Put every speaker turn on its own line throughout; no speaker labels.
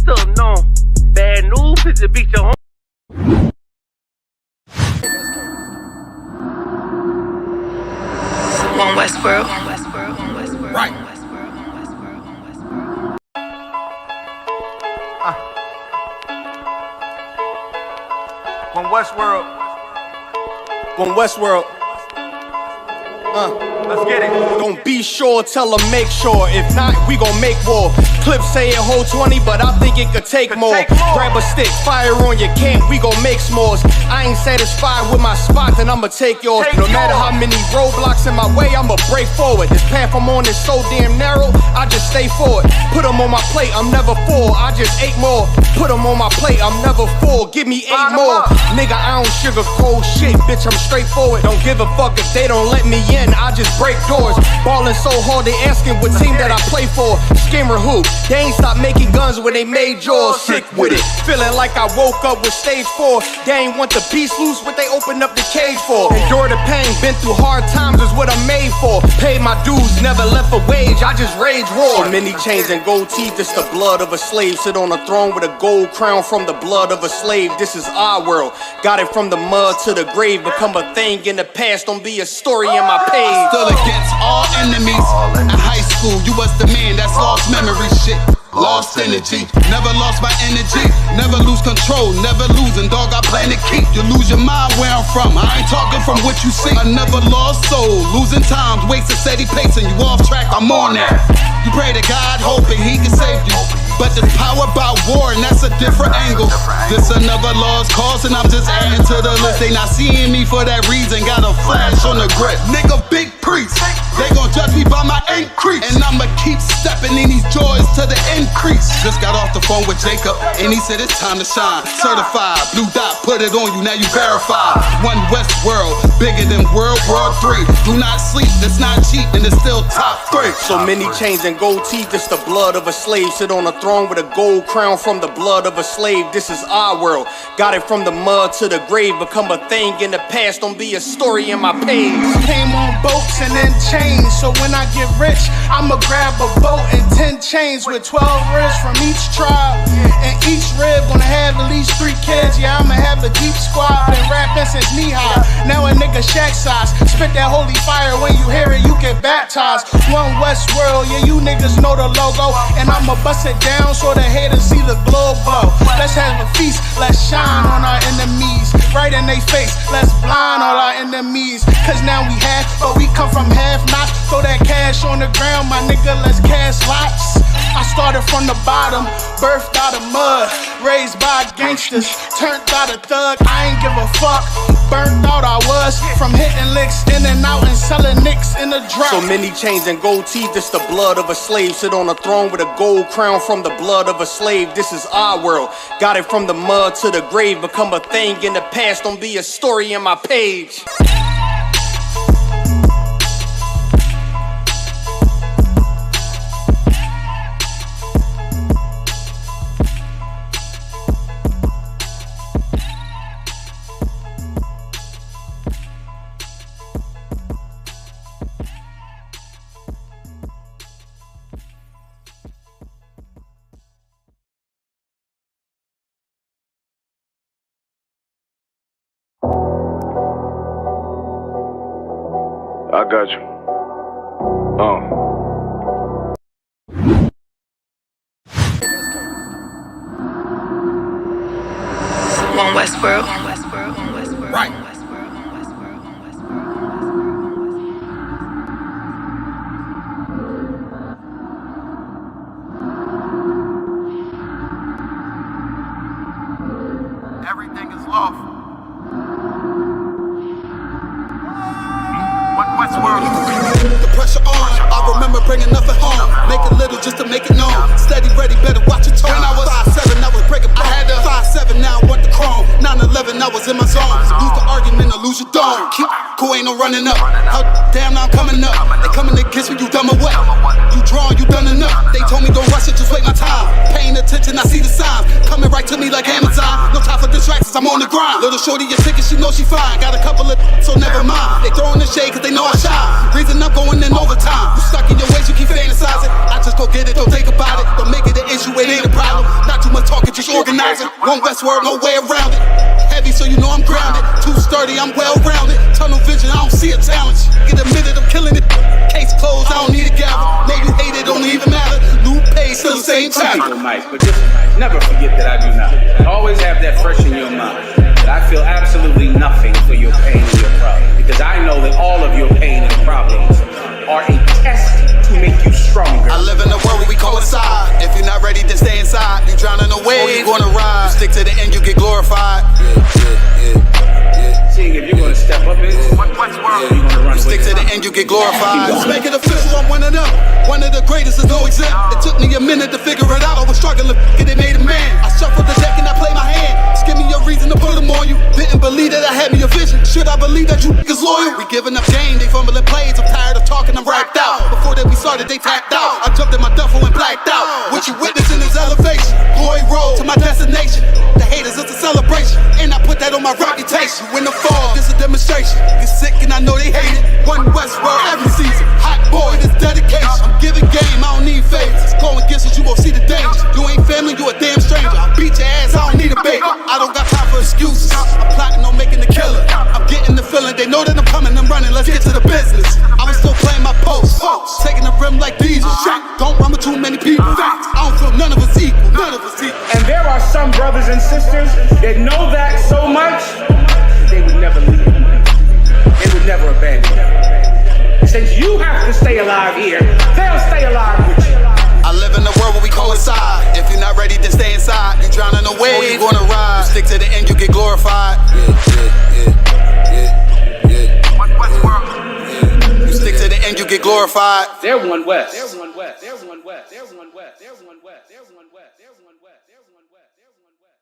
still know. Bad news is to beat your home.
One Westworld.
Right.
One Westworld.
One Westworld.
Let's get it.
Gon' be sure, tell them make sure. If not, we gon' make war. Clips say it hold 20, but I think it could take more. Grab a stick, fire on your camp, we gon' make s'mores. I ain't satisfied with my spot, then I'ma take yours. No matter how many roadblocks in my way, I'ma break forward. This path I'm on is so damn narrow, I just stay forward. Put them on my plate, I'm never full, I just ate more. Put them on my plate, I'm never full, give me 8 more. Nigga, I don't sugarcoat shit, bitch, I'm straightforward. Don't give a fuck if they don't let me in, I just break doors. Ballin' so hard, they asking what team that I play for. Scammer who? They ain't stopped making guns when they made yours. Sick with it, feeling like I woke up with stage 4. They ain't want the beast loose, what they opened up the cage for. Endure the pain, been through hard times is what I'm made for. Paid my dues, never left a wage, I just rage war. So many chains and gold teeth, it's the blood of a slave. Sit on a throne with a gold crown from the blood of a slave. This is our world, got it from the mud to the grave. Become a thing in the past, don't be a story in my page.
Stood against all enemies. In high school, you was the man, that's lost memory shit. Lost energy, never lost my energy. Never lose control, never losing, dog, I plan to keep. You lose your mind where I'm from, I ain't talking from what you see. I never lost soul, losing times, wasting steady pace, and you off track, I'm on that. You pray to God, hoping he can save you. But there's power about war, and that's a different angle. This another lost cause, and I'm just adding to the list. They not seeing me for that reason, got a flash on the grip. Nigga, big priest, they gon' judge me by my increase. And I'ma keep stepping in these joys to the increase. Just got off the phone with Jacob, and he said it's time to shine. Certified, blue dot, put it on you, now you verified. One Westworld, bigger than World War III. Do not sleep, it's not cheap, and it's still top 3.
So many chains and gold teeth, it's the blood of a slave. Sit on a throne with a gold crown from the blood of a slave. This is our world, got it from the mud to the grave. Become a thing in the past, don't be a story in my page.
Came on boats and then chains, so when I get rich, I'ma grab a boat and 10 chains with 12 ribs from each tribe. And each rib gonna have at least 3 kids. Yeah, I'ma have a deep squad. Been rapping since knee high, now a nigga shack size. Spit that holy fire, when you hear it, you get baptized. One Westworld, yeah, you niggas know the logo. And I'ma bust it down so the haters see the globe glow. Let's have a feast, let's shine on our enemies. Right in they face, let's blind all our enemies. Cause now we have, but we come from half-nots. Throw that cash on the ground, my nigga, let's cast lots. I started from the bottom, birthed out of mud. Raised by gangsters, turned out a thug. I ain't give a fuck, burnt out I was. From hitting licks in and out and selling nicks in the drop.
So many chains and gold teeth, it's the blood of a slave. Sit on a throne with a gold crown from the blood of a slave. This is our world, got it from the mud to the grave. Become a thing in the past, don't be a story in my page.
I got you.
One Westworld.
Right.
Everything is lost. One Westworld.
The pressure on, I remember bringing nothing home. Make it little just to make it known. Steady, ready, better watch your tone. When I was 5'7", I was breaking bone. I had to 5'7", now I want the chrome. 9'11", I was in my zone. Lose the argument or lose your dome. Keep cool, ain't no running up. Damn, now I'm coming up. They coming to kiss me, you dumb or what? You drawn, you done enough. They told me don't rush it, just wait my time. Paying attention, I see the signs. Coming right to me like Amazon. No time for distractions, I'm on the grind. Little shorty, your ticket, she know she fine. Got a couple of so never mind. They throwing the shade cause they know I shine. Reason I'm going in overtime. You stuck in your ways, you keep fantasizing. I just go get it, don't think about it. Don't make it an issue. issue, it ain't a problem. Not too much talking, just organizing. One Westworld, no way around it. Heavy, so you know I'm grounded. Too sturdy, I'm well rounded. Tunnel vision, I don't see a challenge. Get a minute, I'm killing it. Case closed, I don't need a gavel. Know you hate it, don't even matter. New page, still the same time.
People might, but just never forget that I do not. Always have that fresh in your mind. That I feel absolutely nothing for your pain and your problem. Because I know that all of your pain and problems are a test to make you stronger.
I live in a world where we coincide. If you're not ready to stay inside, you drowning away, you gonna ride. You stick to the end, you get glorified.
Seeing if you're gonna step up into
Westworld.
you're gonna run
You stick
with
to
it.
the end, you get glorified. Let's make it official, I'm one of them. One of the greatest, there's no exempt. It took me a minute to figure it out. I was struggling, get it made a man. I shuffled the deck and I played my hand. Just give me a reason to put them on you. Didn't believe that I had me a vision. Should I believe that you niggas loyal? We giving up game, they fumbling plays. I'm tired of talking, I'm racked out. Before that we started, they tapped out. I jumped in my duffel and blacked out. What you witnessing is elevation. Glory road to my destination. The haters, it's a celebration. And I put that on my reputation. When the fall, this a demonstration. Get sick and I know they hate it. One Westworld every season. Hot boy, this dedication. I'm giving game, I don't need favors. Go against it, you won't see the danger. You ain't family, you a damn stranger. I'll beat your ass, I don't need a baby. I don't got time for excuses. I'm plotting on making the killer. I'm getting the feeling, they know that I'm coming, I'm running. Let's get to the business. I was still playing my post. Taking the rim like Jesus. Don't run with too many people. I don't feel none of us equal. None of us equal.
And there are some brothers and sisters that know that so much, they would never leave. They would never abandon you. Since you have to stay alive here, they'll stay alive with you.
I live in a world where we coincide. If you're not ready to stay inside, you drowning away, you gonna ride. You stick to the end, you get glorified. You stick to the end, you get glorified.
They're one West. They're one West. They're one West. They're one West. They're one West. They're one West. They're one West. They're one West. They're one West.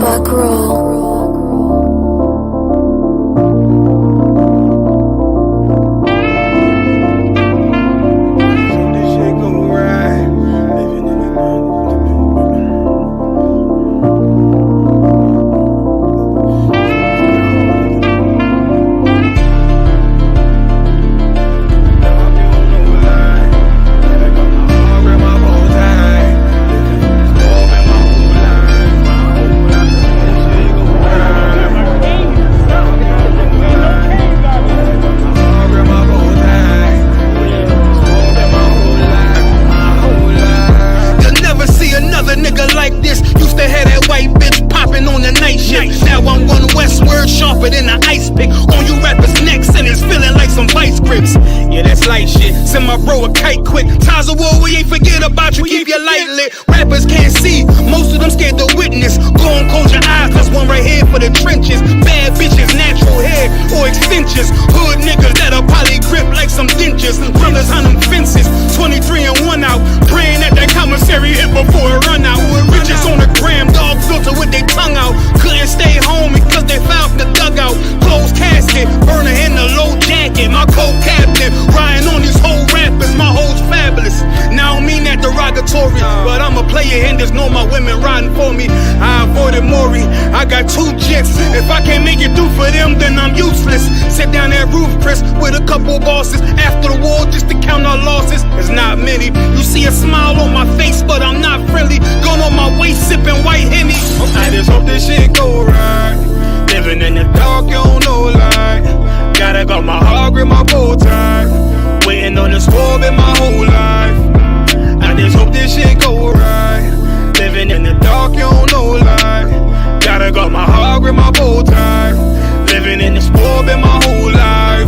Back roll.
Yeah, that's light shit. Send my bro a kite quick. Ties of war, we ain't forget about you. Keep your light lit. Rappers can't see. Most of them scared to witness. Go and close your eyes. Cause one right here for the trenches. Bad bitches, natural hair or extensions. Hood niggas that'll probably grip like some dentures. Brothers on them fences. 23 and 1 out. Praying that commissary hit before it run out. Bitches on the gram, dog filter with their tongue out. Couldn't stay home because they found the dugout. Closed casket, burner in the low jacket. My co-captain, riding on these whole rappers. My hoes fabulous. Now I don't mean that derogatory, but I'm a player and there's no my women riding for me. I avoided Maury. I got 2 jets. If I can't make it through for them, then I'm useless. Sit down that roof, Chris, with a couple bosses. After the war, just to count our losses. There's not many. You see a smile on my face, but I'm not friendly. Going on my waist, sipping white Henny. I just hope this shit go right. Living in the dark, you don't know light. Gotta got my heart with my bow tie. Waiting on the squad my whole life. I just hope this shit go right. Living in the dark, you Gotta got my heart with my bow tie. Living in the sport been my whole life,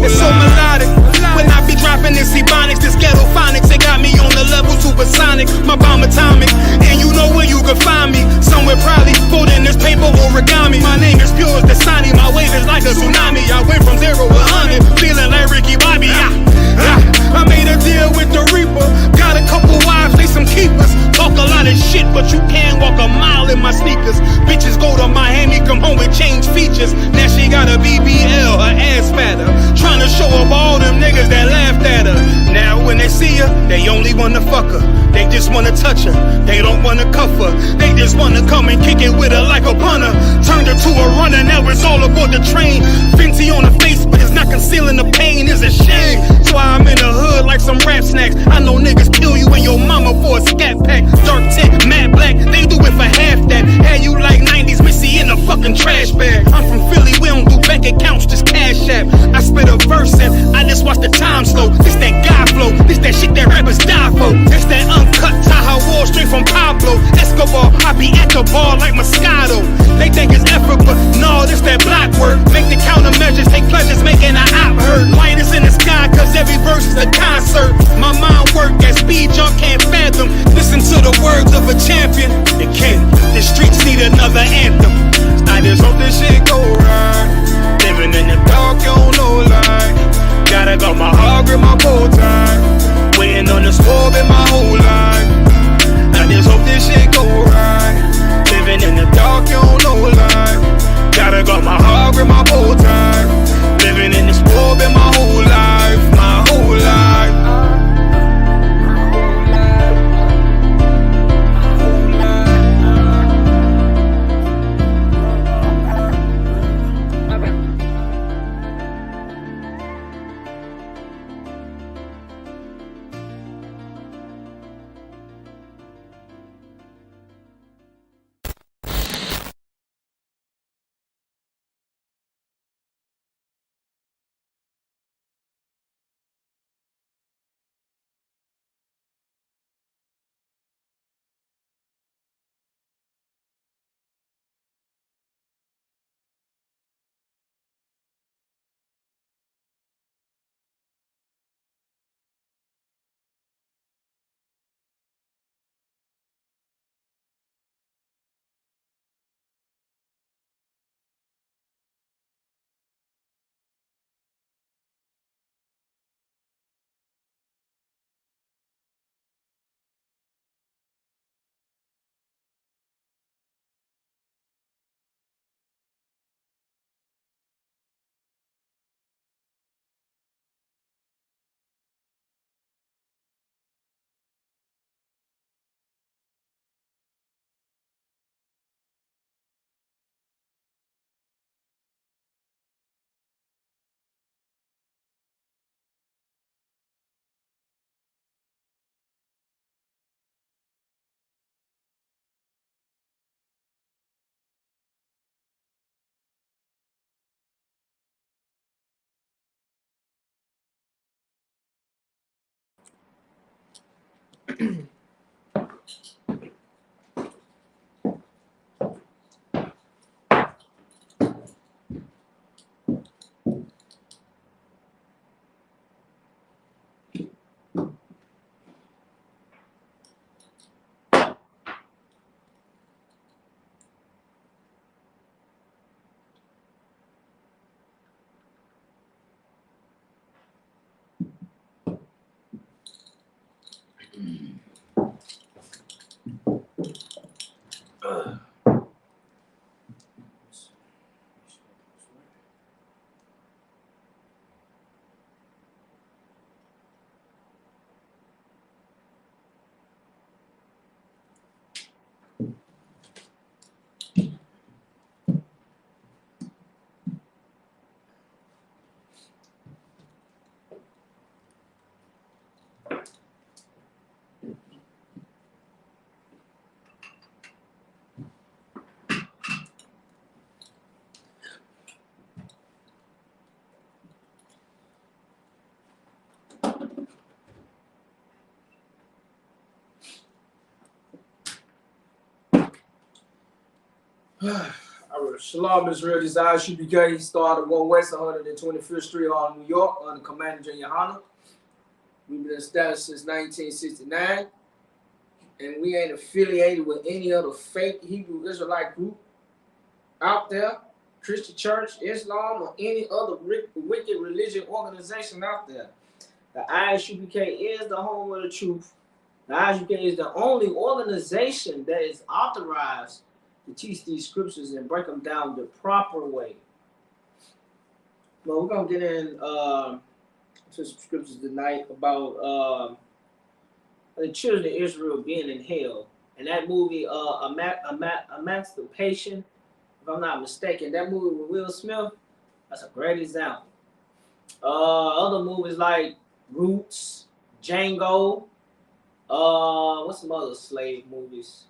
It's so melodic. When I be dropping this ebonics, this ghetto phonics, it got me on the level supersonic. My bomb atomic, and you know where you can find me. Somewhere probably folding this paper origami. My name is pure as the Dasani, my wave is like a tsunami. I went from 0 to 100, feeling like Ricky Bobby. I made a deal with the Reaper. Got a couple wives, they some keepers. Talk a lot of shit, but you can't walk a mile in my sneakers. Bitches go to Miami, come home with change features. Now she got a BBL, her ass fatter. Trying to show up all them niggas that laughed at her. Now when they see her, they only wanna fuck her. They just wanna touch her, they don't wanna cuff her. They just wanna come and kick it with her like a punter. Turned her to a runner, now it's all aboard the train. Fenty on the face, but it's not concealing the pain, it's a shame. That's why I'm in the hood like some rap snacks. I know niggas kill you and your mama for a scat pack. Dark tint, matte black, they do it for half that. Had you like 90s Missy in a fucking trash bag. I'm from Philly, we don't do bank accounts, just cash app. I spit a verse and I just watch the time slow. This that guy flow, this that shit that rappers die for. This that uncut Taha Wall straight from Pablo Escobar. I be at the bar like Moscato. They think it's effort, but no, this that block work. Make the countermeasures, take pleasures, making an op hurt. Light is in the sky, cause every verse is a concert. My mind work at speed jump, can't fathom. Listen to the words of a champion. It can't, the streets need another anthem. I just hope this shit go right. Living in the dark, you don't know lie. Gotta got my heart with my bow tie. Waiting on the score in my whole life. I just hope this shit go right. Living in the dark, you don't know lie. Gotta got my heart with my bow tie. Living in the sport in my whole life, my whole life.
Shalom Israel, this is ISUBK. Started 1 West 125th Street, Harlem, New York, under Commander Junior Hanna. We've been established since 1969, and we ain't affiliated with any other fake Hebrew Israelite group out there, Christian Church, Islam, or any other wicked religion organization out there. The ISUBK is the home of the truth. The ISUBK is the only organization that is authorized to teach these scriptures and break them down the proper way. Well, we're gonna get in to some scriptures tonight about the children of Israel being in hell. And that movie, Emancipation, if I'm not mistaken, that movie with Will Smith, that's a great example. Other movies like Roots, Django, what's some other slave movies?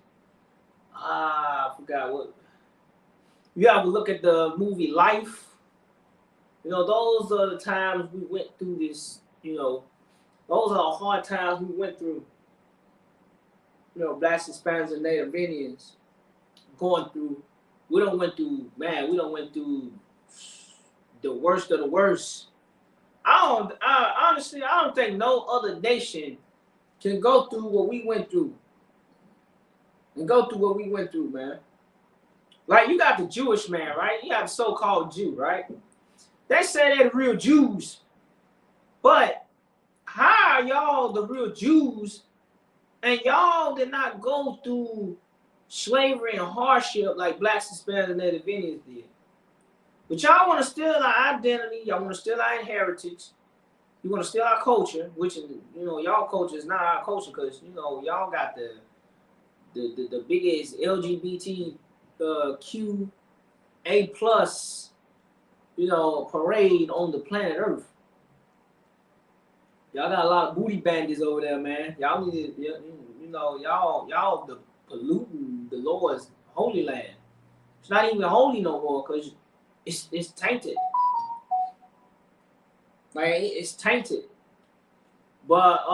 I forgot what. You have to look at the movie Life. You know, those are the times we went through this, you know, those are the hard times we went through. You know, Blacks, Hispanics, and Native Indians going through. We don't went through the worst of the worst. Honestly, I don't think no other nation can go through what we went through. Man. Like, you got the Jewish man, right? You got the so-called Jew, right? They say they're the real Jews. But how are y'all the real Jews and y'all did not go through slavery and hardship like Blacks, Hispanics, and Native Indians did? But y'all want to steal our identity. Y'all want to steal our heritage. You want to steal our culture, which, you know, y'all culture is not our culture because, you know, y'all got the biggest LGBTQ A+, you know, parade on the planet Earth. Y'all got a lot of booty bandits over there, man. Y'all need to, you know, y'all the polluting the Lord's holy land. It's not even holy no more because it's tainted. Like, it's tainted. But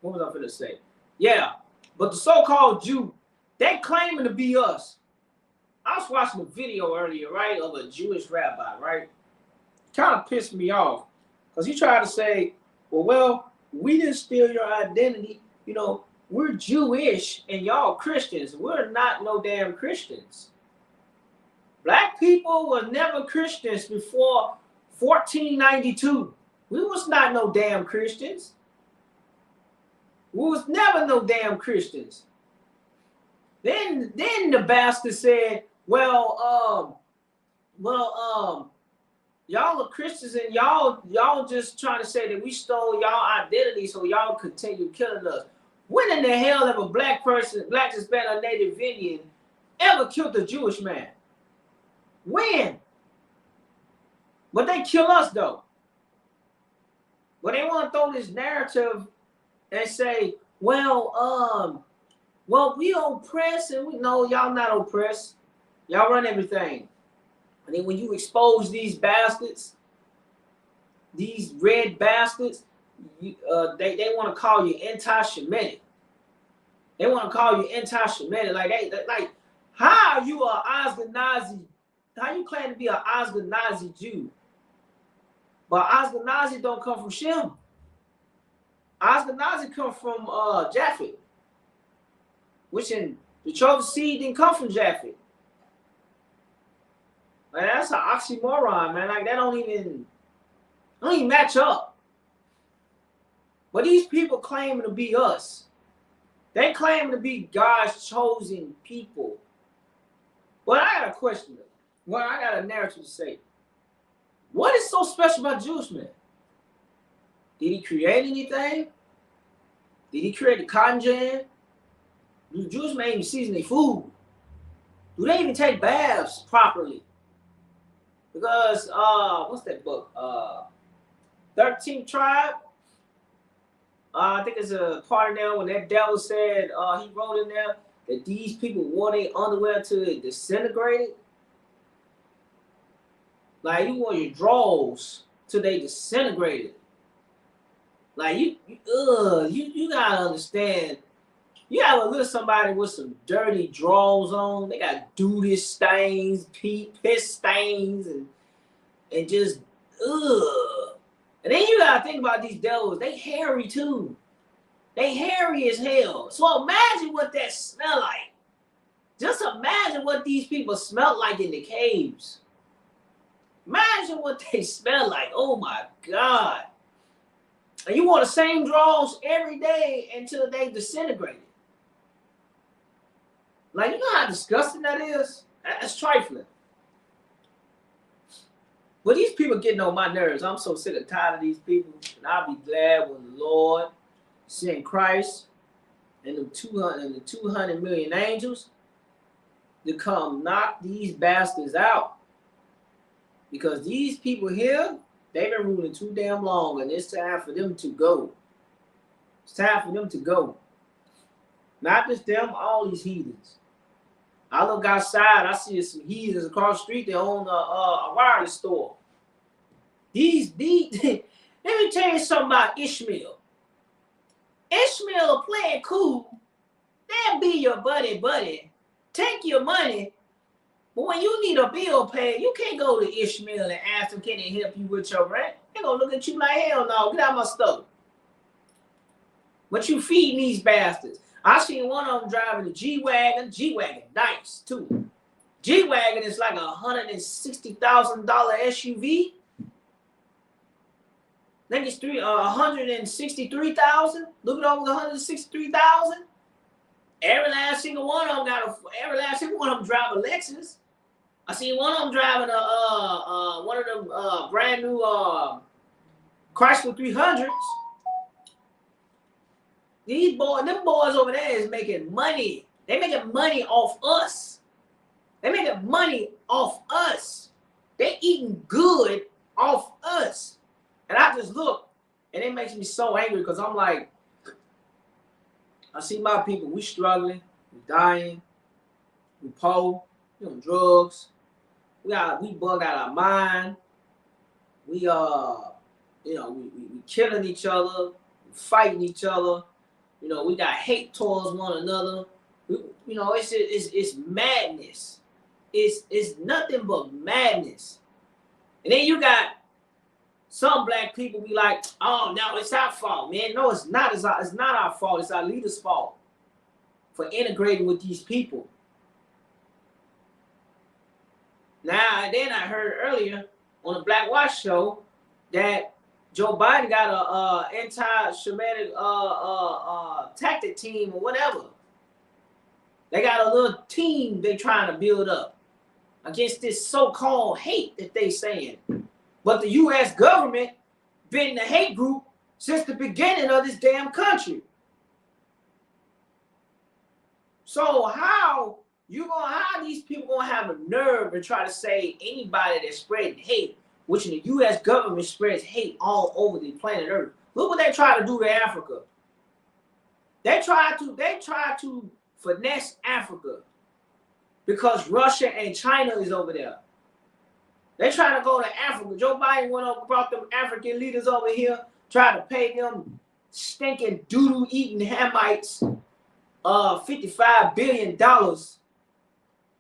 what was I finna say? Yeah, but the so-called Jew, they claiming to be us. I was watching a video earlier, right, of a Jewish rabbi, right? Kind of pissed me off because he tried to say, well, we didn't steal your identity. You know, we're Jewish and y'all Christians. We're not no damn Christians. Black people were never Christians before 1492. We was not no damn Christians. We was never no damn Christians. Then the bastard said, y'all are Christians and y'all just trying to say that we stole y'all identity so y'all continue killing us. When in the hell have a black person, Black, Hispanic, or Native Indian ever killed a Jewish man? When? But they kill us though. But they want to throw this narrative and say, well, we oppressed, and we know y'all not oppressed. Y'all run everything. And then when you expose these bastards, these red bastards, they want to call you anti-Semitic. They want to call you anti-Semitic. Like, how are you a Ashkenazi? How you claim to be an Ashkenazi Jew? But Ashkenazi don't come from Shem. Ashkenazi come from Japheth, which in the chosen seed didn't come from Japheth. Like, that's an oxymoron, man. Like, that don't even match up. But these people claiming to be us. They claim to be God's chosen people. But I got a question. Well, I got a narrative to say. What is so special about Jewish man? Did he create anything? Did he create the cotton gin? Do the Jewish men even season their food? Do they even take baths properly? Because what's that book? 13th Tribe. I think it's a part in there when that devil said he wrote in there that these people wore their underwear till it disintegrated. Like, you wore your drawers till they disintegrated. Like, you gotta understand You ever look at somebody with some dirty drawers on? They got duty stains, piss stains, and just ugh. And then you gotta think about these devils. They hairy too. They hairy as hell. So imagine what that smell like. Just imagine what these people smell like in the caves. Imagine what they smell like. Oh my God. And you want the same drawers every day until they disintegrate. Like, you know how disgusting that is? That's trifling. But these people getting on my nerves. I'm so sick and tired of these people. And I'll be glad when the Lord send Christ and the 200 million angels to come knock these bastards out. Because these people here, they've been ruling too damn long, and it's time for them to go. It's time for them to go. Not just them, all these heathens. I look outside, I see some heathens across the street. They own a wireless store. These let me tell you something about Ishmael. Ishmael playing cool. They'll be your buddy. Take your money. But when you need a bill paid, you can't go to Ishmael and ask them, can they help you with your rent? They're going to look at you like, hell no, get out of my stuff. But you feeding these bastards. I seen one of them driving a G-Wagon. G-Wagon, nice, too. G-Wagon is like $160,000 SUV. I think it's 163,000. Look at over the 163,000. Every last single one of them drive a Lexus. I seen one of them driving one of them brand new Chrysler 300s. Them boys over there is making money. They making money off us. They making money off us. They eating good off us. And I just look, and it makes me so angry because I'm like, I see my people, we struggling, we dying, we poor, we on drugs, we bug out our mind, we killing each other, we fighting each other, we got hate towards one another, it's madness, it's nothing but madness. And then you got some black people be like, oh, no, it's our fault, man. No, it's not. It's not our fault. It's our leaders' fault for integrating with these people. Now, then I heard earlier on the Black Watch show that Joe Biden got a anti-Semitic tactic team or whatever. They got a little team they trying to build up against this so-called hate that they saying. But the U.S. government been in the hate group since the beginning of this damn country. So how these people gonna have a nerve and try to say anybody that's spreading hate, which in the U.S. government spreads hate all over the planet Earth? Look what they try to do to Africa. They try to finesse Africa because Russia and China is over there. They trying to go to Africa. Joe Biden went over, brought them African leaders over here, tried to pay them stinking doodoo eating Hamites $55 billion.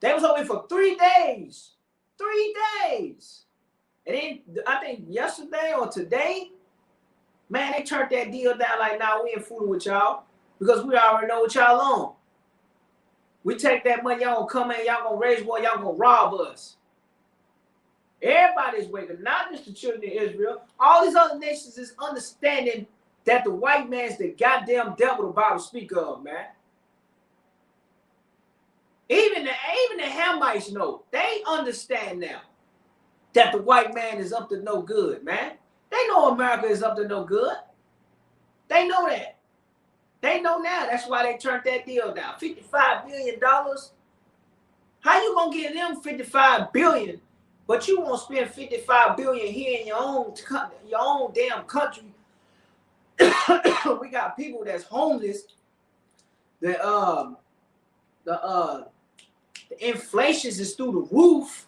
They was over here for 3 days. 3 days. And then I think yesterday or today, man, they turned that deal down like, nah, we ain't fooling with y'all because we already know what y'all on. We take that money, y'all gonna come in, y'all gonna raise war, y'all gonna rob us. Everybody's waking, not just the children of Israel. All these other nations is understanding that the white man's the goddamn devil the Bible speak of, man. Even the Hamites know. They understand now that the white man is up to no good, man. They know America is up to no good. They know that. They know now. That's why they turned that deal down. $55 billion. How you gonna give them $55 billion? But you won't spend $55 billion here in your own damn country. We got people that's homeless. The inflation is through the roof.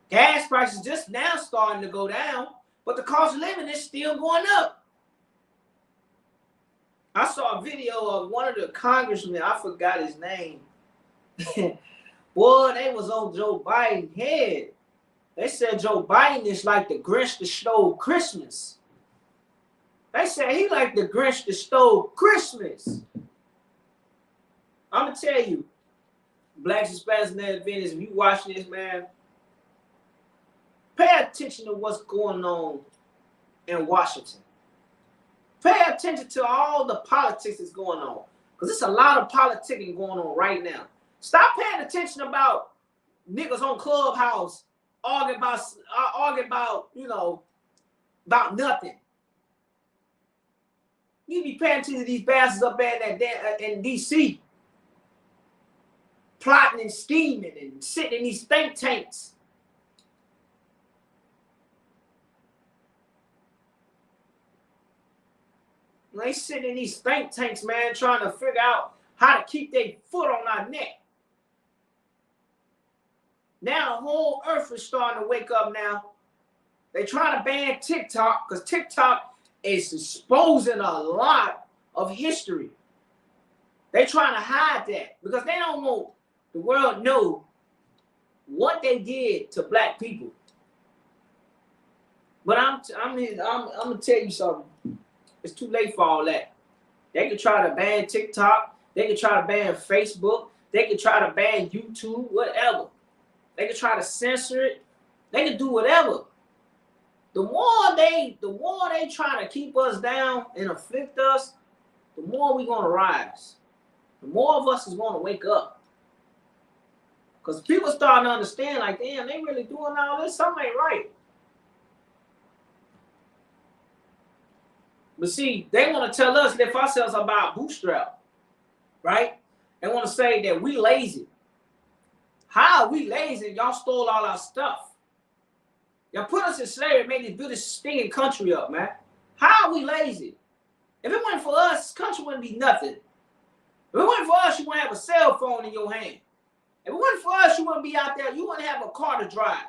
Gas prices just now starting to go down, but the cost of living is still going up. I saw a video of one of the congressmen. I forgot his name. Boy, they was on Joe Biden's head. They said Joe Biden is like the Grinch that stole Christmas. They said he like the Grinch that stole Christmas. I'm going to tell you, Blacks, Hispanics, and Native Indians, if you watching this, man, pay attention to what's going on in Washington. Pay attention to all the politics that's going on. Because there's a lot of politicking going on right now. Stop paying attention about niggas on Clubhouse arguing about, you know, about nothing. You be paying attention to these bastards up there in D.C. plotting and scheming and sitting in these think tanks. They sitting in these think tanks, man, trying to figure out how to keep their foot on our neck. Now the whole earth is starting to wake up now. They trying to ban TikTok because TikTok is exposing a lot of history. They trying to hide that because they don't want the world to know what they did to black people. But I'm gonna tell you something. It's too late for all that. They could try to ban TikTok. They could try to ban Facebook. They could try to ban YouTube, whatever. They could try to censor it. They could do whatever. The more they try to keep us down and afflict us, the more we're gonna rise. The more of us is gonna wake up. Because people starting to understand, like, damn, they really doing all this. Something ain't right. But see, they want to tell us, lift ourselves about bootstrap, right? They want to say that we lazy. How are we lazy? Y'all stole all our stuff. Y'all put us in slavery and made this build this stinking country up, man. How are we lazy? If it wasn't for us, this country wouldn't be nothing. If it wasn't for us, you wouldn't have a cell phone in your hand. If it wasn't for us, you wouldn't be out there. You wouldn't have a car to drive.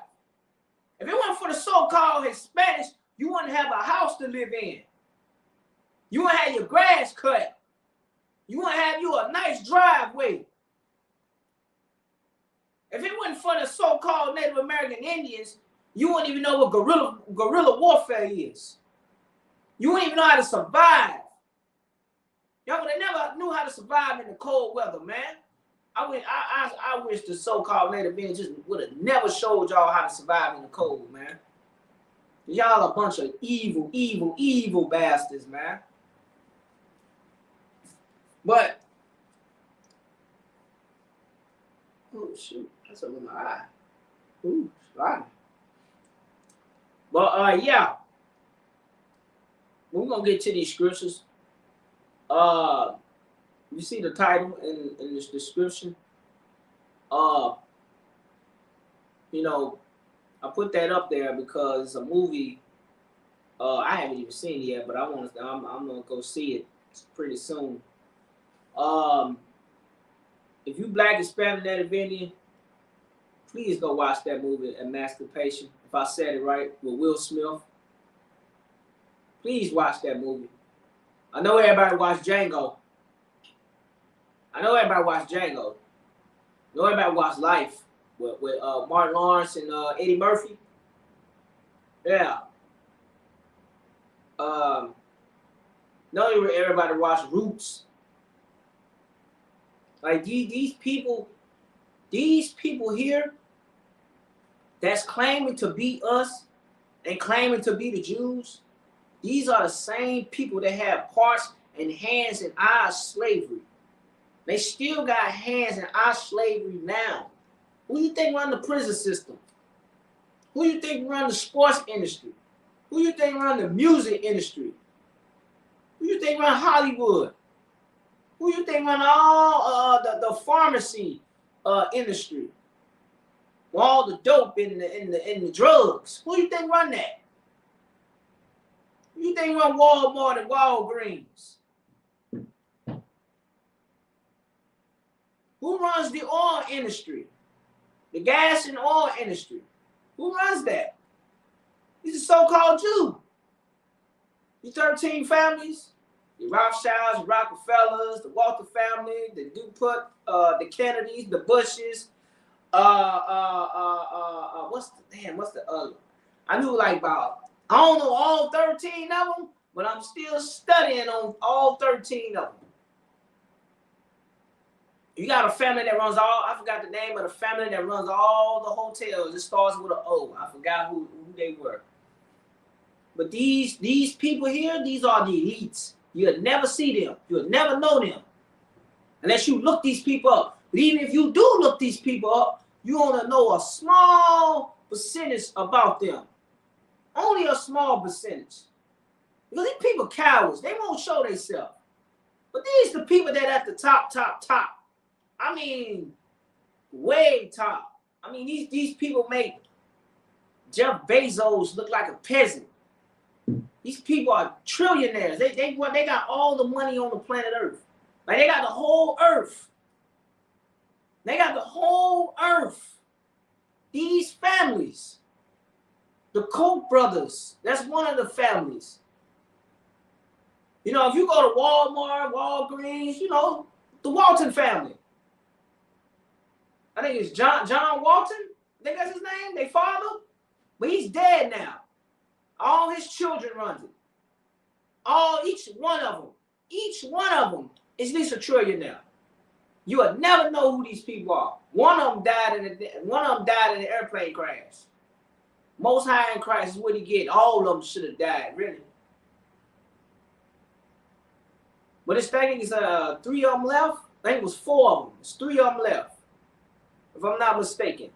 If it wasn't for the so-called Hispanics, you wouldn't have a house to live in. You wouldn't have your grass cut. You wouldn't have you a nice driveway. If it wasn't for the so-called Native American Indians, you wouldn't even know what guerrilla warfare is. You wouldn't even know how to survive. Y'all, they never knew how to survive in the cold weather, man. I wish the so-called Native Indians just would have never showed y'all how to survive in the cold, man. Y'all a bunch of evil, evil, evil bastards, man. But, oh shoot, that's over my eye. Ooh, sliding. But yeah, we're gonna get to these scriptures. You see the title in this description. You know, I put that up there because it's a movie. I haven't even seen it yet, but I'm gonna go see it pretty soon. If you Black, Hispanic, Native Indian, please go watch that movie, Emancipation. If I said it right, with Will Smith. Please watch that movie. I know everybody watched Django. I know everybody watched Life with Martin Lawrence and Eddie Murphy. Yeah. No, everybody watched Roots. Like these people here that's claiming to be us and claiming to be the Jews, these are the same people that have parts and hands in our slavery. They still got hands in our slavery now. Who do you think run the prison system? Who do you think run the sports industry? Who do you think run the music industry? Who do you think run Hollywood? Who do you think run all the pharmacy industry? All the dope in the drugs. Who do you think run that? Who do you think run Walmart and Walgreens? Who runs the oil industry? The gas and oil industry? Who runs that? These are so-called Jews. These 13 families, The Rothschilds, the Rockefellers, the Walter family, the DuPont, the Kennedys, the Bushes. What's the other? I knew like about, I don't know all 13 of them, but I'm still studying on all 13 of them. You got a family that runs all, I forgot the name of the family that runs all the hotels. It starts with an O. I forgot who they were. But these people here, these are the elites. You'll never see them. You'll never know them. Unless you look these people up. But even if you do look these people up, you only know a small percentage about them. Only a small percentage. Because these people cowards. They won't show themselves. But these the people that at the top. I mean, way top. I mean, these people make Jeff Bezos look like a peasant. These people are trillionaires. They got all the money on the planet Earth. Like they got the whole Earth. They got the whole Earth. These families. The Koch brothers. That's one of the families. You know, if you go to Walmart, Walgreens, you know, the Walton family. I think it's John Walton. I think that's his name. They father. But he's dead now. All his children run it. Each one of them is at least a trillionaire. You will never know who these people are. One of them died in an airplane crash. Most High in Christ is what he get. All of them should have died, really. But it's thinking it's 3 of them left. I think it was 4 of them. It's 3 of them left, if I'm not mistaken.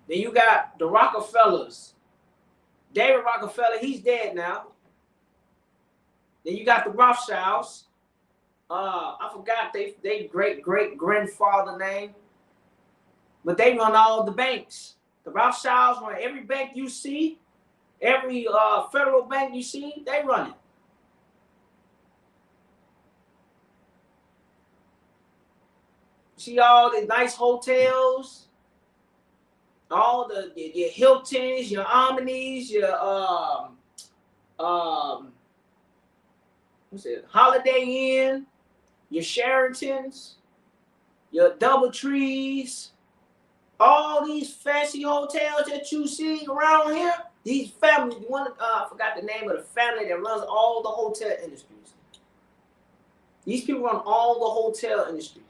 Then you got the Rockefellers. David Rockefeller, he's dead now. Then you got the Rothschilds. I forgot they great-great-grandfather name. But they run all the banks. The Rothschilds run every bank you see. Every federal bank you see, they run it. See all the nice hotels, all your Hiltons, your Omnis, your Holiday Inn, your Sheratons, your DoubleTrees, all these fancy hotels that you see around here. These families, I forgot the name of the family that runs all the hotel industries. These people run all the hotel industries.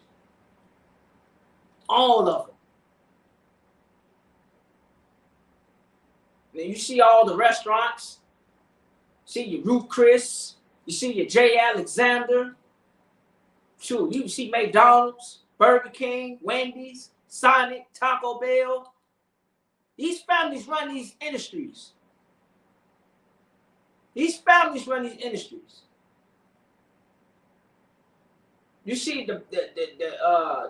All of them. Then you see all the restaurants. See your Ruth Chris. You see your J. Alexander. Shoot, you see McDonald's, Burger King, Wendy's, Sonic, Taco Bell. These families run these industries. These families run these industries. You see the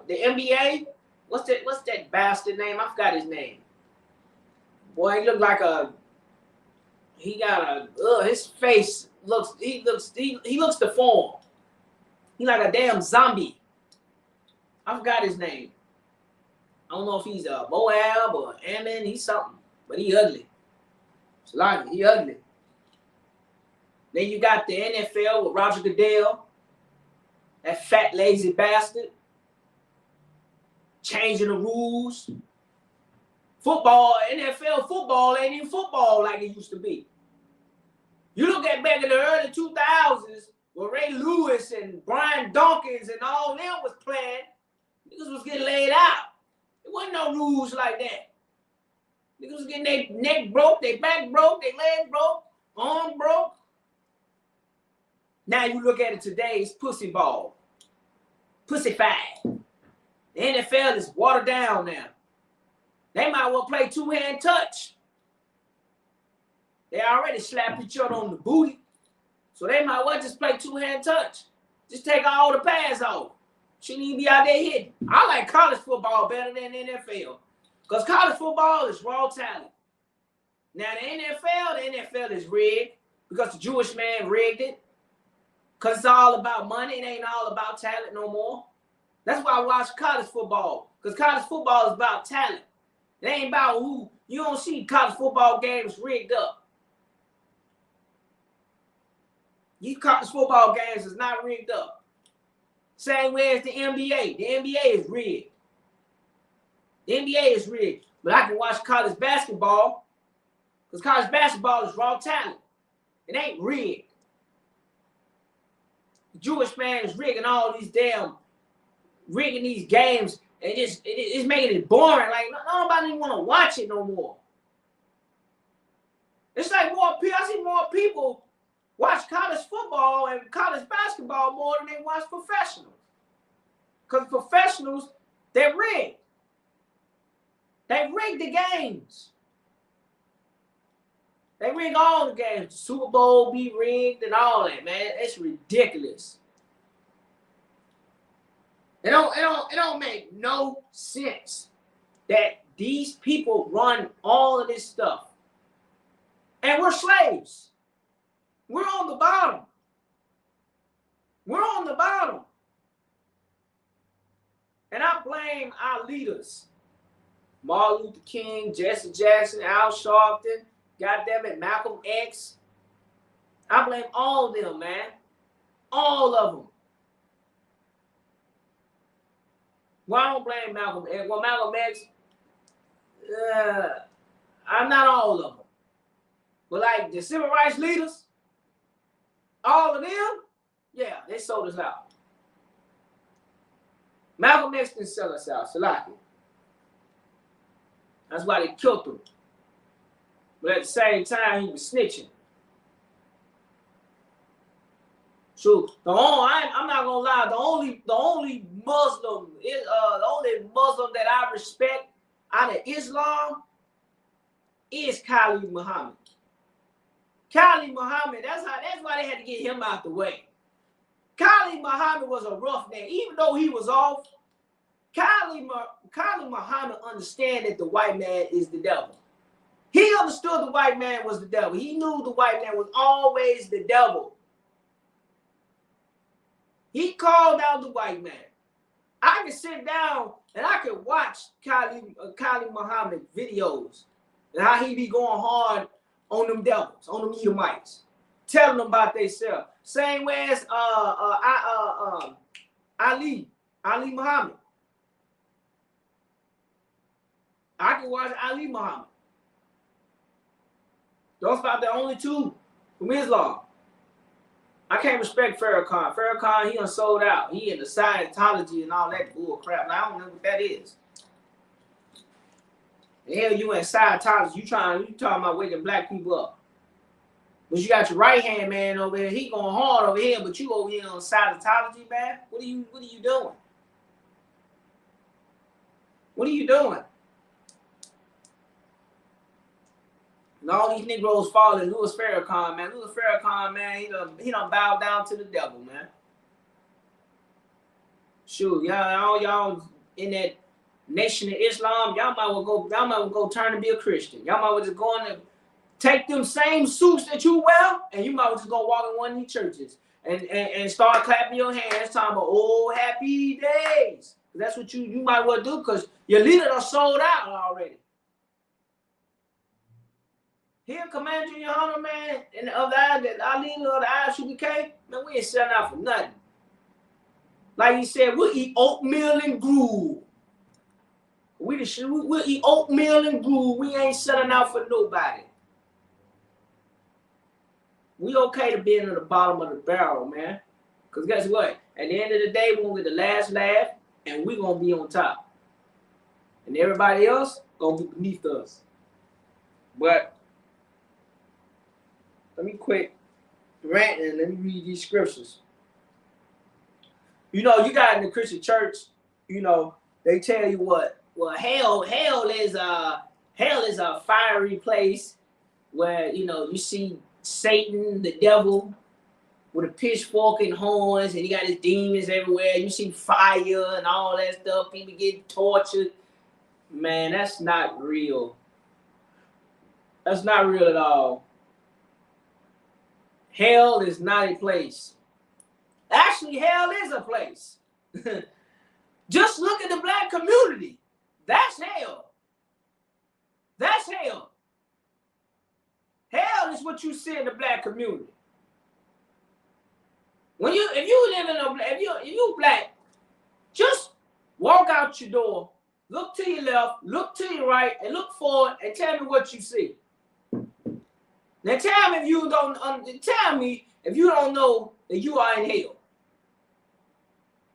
NBA. What's that bastard name? I forgot his name. Boy, he looked like his face looks deformed. He like a damn zombie. I forgot his name. I don't know if he's a Moab or Ammon. He's something, but he ugly. It's like he ugly. Then you got the NFL with Roger Goodell, that fat lazy bastard, changing the rules. Football, NFL football ain't even football like it used to be. You look at back in the early 2000s where Ray Lewis and Brian Dawkins and all them was playing, niggas was getting laid out. There wasn't no rules like that. Niggas was getting their neck broke, their back broke, their leg broke, arm broke. Now you look at it today, it's pussy ball. Pussy-fied. The NFL is watered down now. They might well play two-hand touch. They already slap each other on the booty. So they might well just play two-hand touch. Just take all the pads off. Shouldn't even be out there hitting. I like college football better than NFL. Because college football is raw talent. Now the NFL is rigged because the Jewish man rigged it. Because it's all about money. It ain't all about talent no more. That's why I watch college football. Because college football is about talent. It ain't about who. You don't see college football games rigged up. These college football games is not rigged up. Same way as the NBA. The NBA is rigged. The NBA is rigged. But I can watch college basketball because college basketball is raw talent. It ain't rigged. The Jewish man is rigging these games, and it's making it boring. Like nobody even want to watch it no more. It's like I see more people watch college football and college basketball more than they watch professionals. Because professionals, they're rigged. They rig the games. They rig all the games. The Super Bowl be rigged and all that, man. It's ridiculous. It don't make no sense that these people run all of this stuff. And we're slaves. We're on the bottom. We're on the bottom. And I blame our leaders. Martin Luther King, Jesse Jackson, Al Sharpton, goddammit, Malcolm X. I blame all of them, man. All of them. Well, I don't blame Malcolm X. Well, Malcolm X, I'm not all of them. But like the civil rights leaders, all of them, yeah, they sold us out. Malcolm X didn't sell us out, Salaki. That's why they killed him. But at the same time, he was snitching. So I'm not gonna lie. The only Muslim that I respect out of Islam is Khalid Muhammad. Khalid Muhammad. That's why they had to get him out the way. Khalid Muhammad was a roughneck, even though he was off. Khalid Muhammad understand that the white man is the devil. He understood the white man was the devil. He knew the white man was always the devil. He called out the white man. I can sit down and I can watch Khalid Muhammad videos and how he be going hard on them devils, on them Edomites, telling them about themselves. Same way as Ali Muhammad. I can watch Ali Muhammad. Those about the only two from Islam. I can't respect Farrakhan. Farrakhan, he done sold out. He into Scientology and all that bull crap. Now, I don't know what that is. The hell you in Scientology? You talking about waking black people up. But you got your right hand man over here. He going hard over here, but you over here on Scientology, man. What are you doing? What are you doing? And all these Negroes following Louis Farrakhan, man. Louis Farrakhan, man, he done bowed down to the devil, man. Shoot, y'all in that Nation of Islam, y'all might well go turn and be a Christian. Y'all might well just go in and take them same suits that you wear, and you might well just go walk in one of these churches and start clapping your hands, talking about oh happy days. That's what you might well do because your leader done sold out already. Here, Commander Your Honor, man, and of our leader of the ISUPK, man, we ain't selling out for nothing. Like he said, we'll eat oatmeal and gruel. We'll eat oatmeal and gruel. We ain't selling out for nobody. We okay to be in the bottom of the barrel, man. Because guess what? At the end of the day, we're going to get the last laugh, and we're going to be on top. And everybody else going to be beneath us. But let me quit ranting and let me read these scriptures. You know, you got in the Christian church, you know, they tell you what? Well, hell is a fiery place where, you know, you see Satan, the devil, with a pitchfork and horns, and he got his demons everywhere. You see fire and all that stuff. People get tortured. Man, that's not real. That's not real at all. Hell is not a place. Actually, hell is a place. Just look at the black community. That's hell. That's hell. Hell is what you see in the black community. When if you black, just walk out your door, look to your left, look to your right, and look forward, and tell me what you see. Now tell me if you don't. Tell me if you don't know that you are in hell.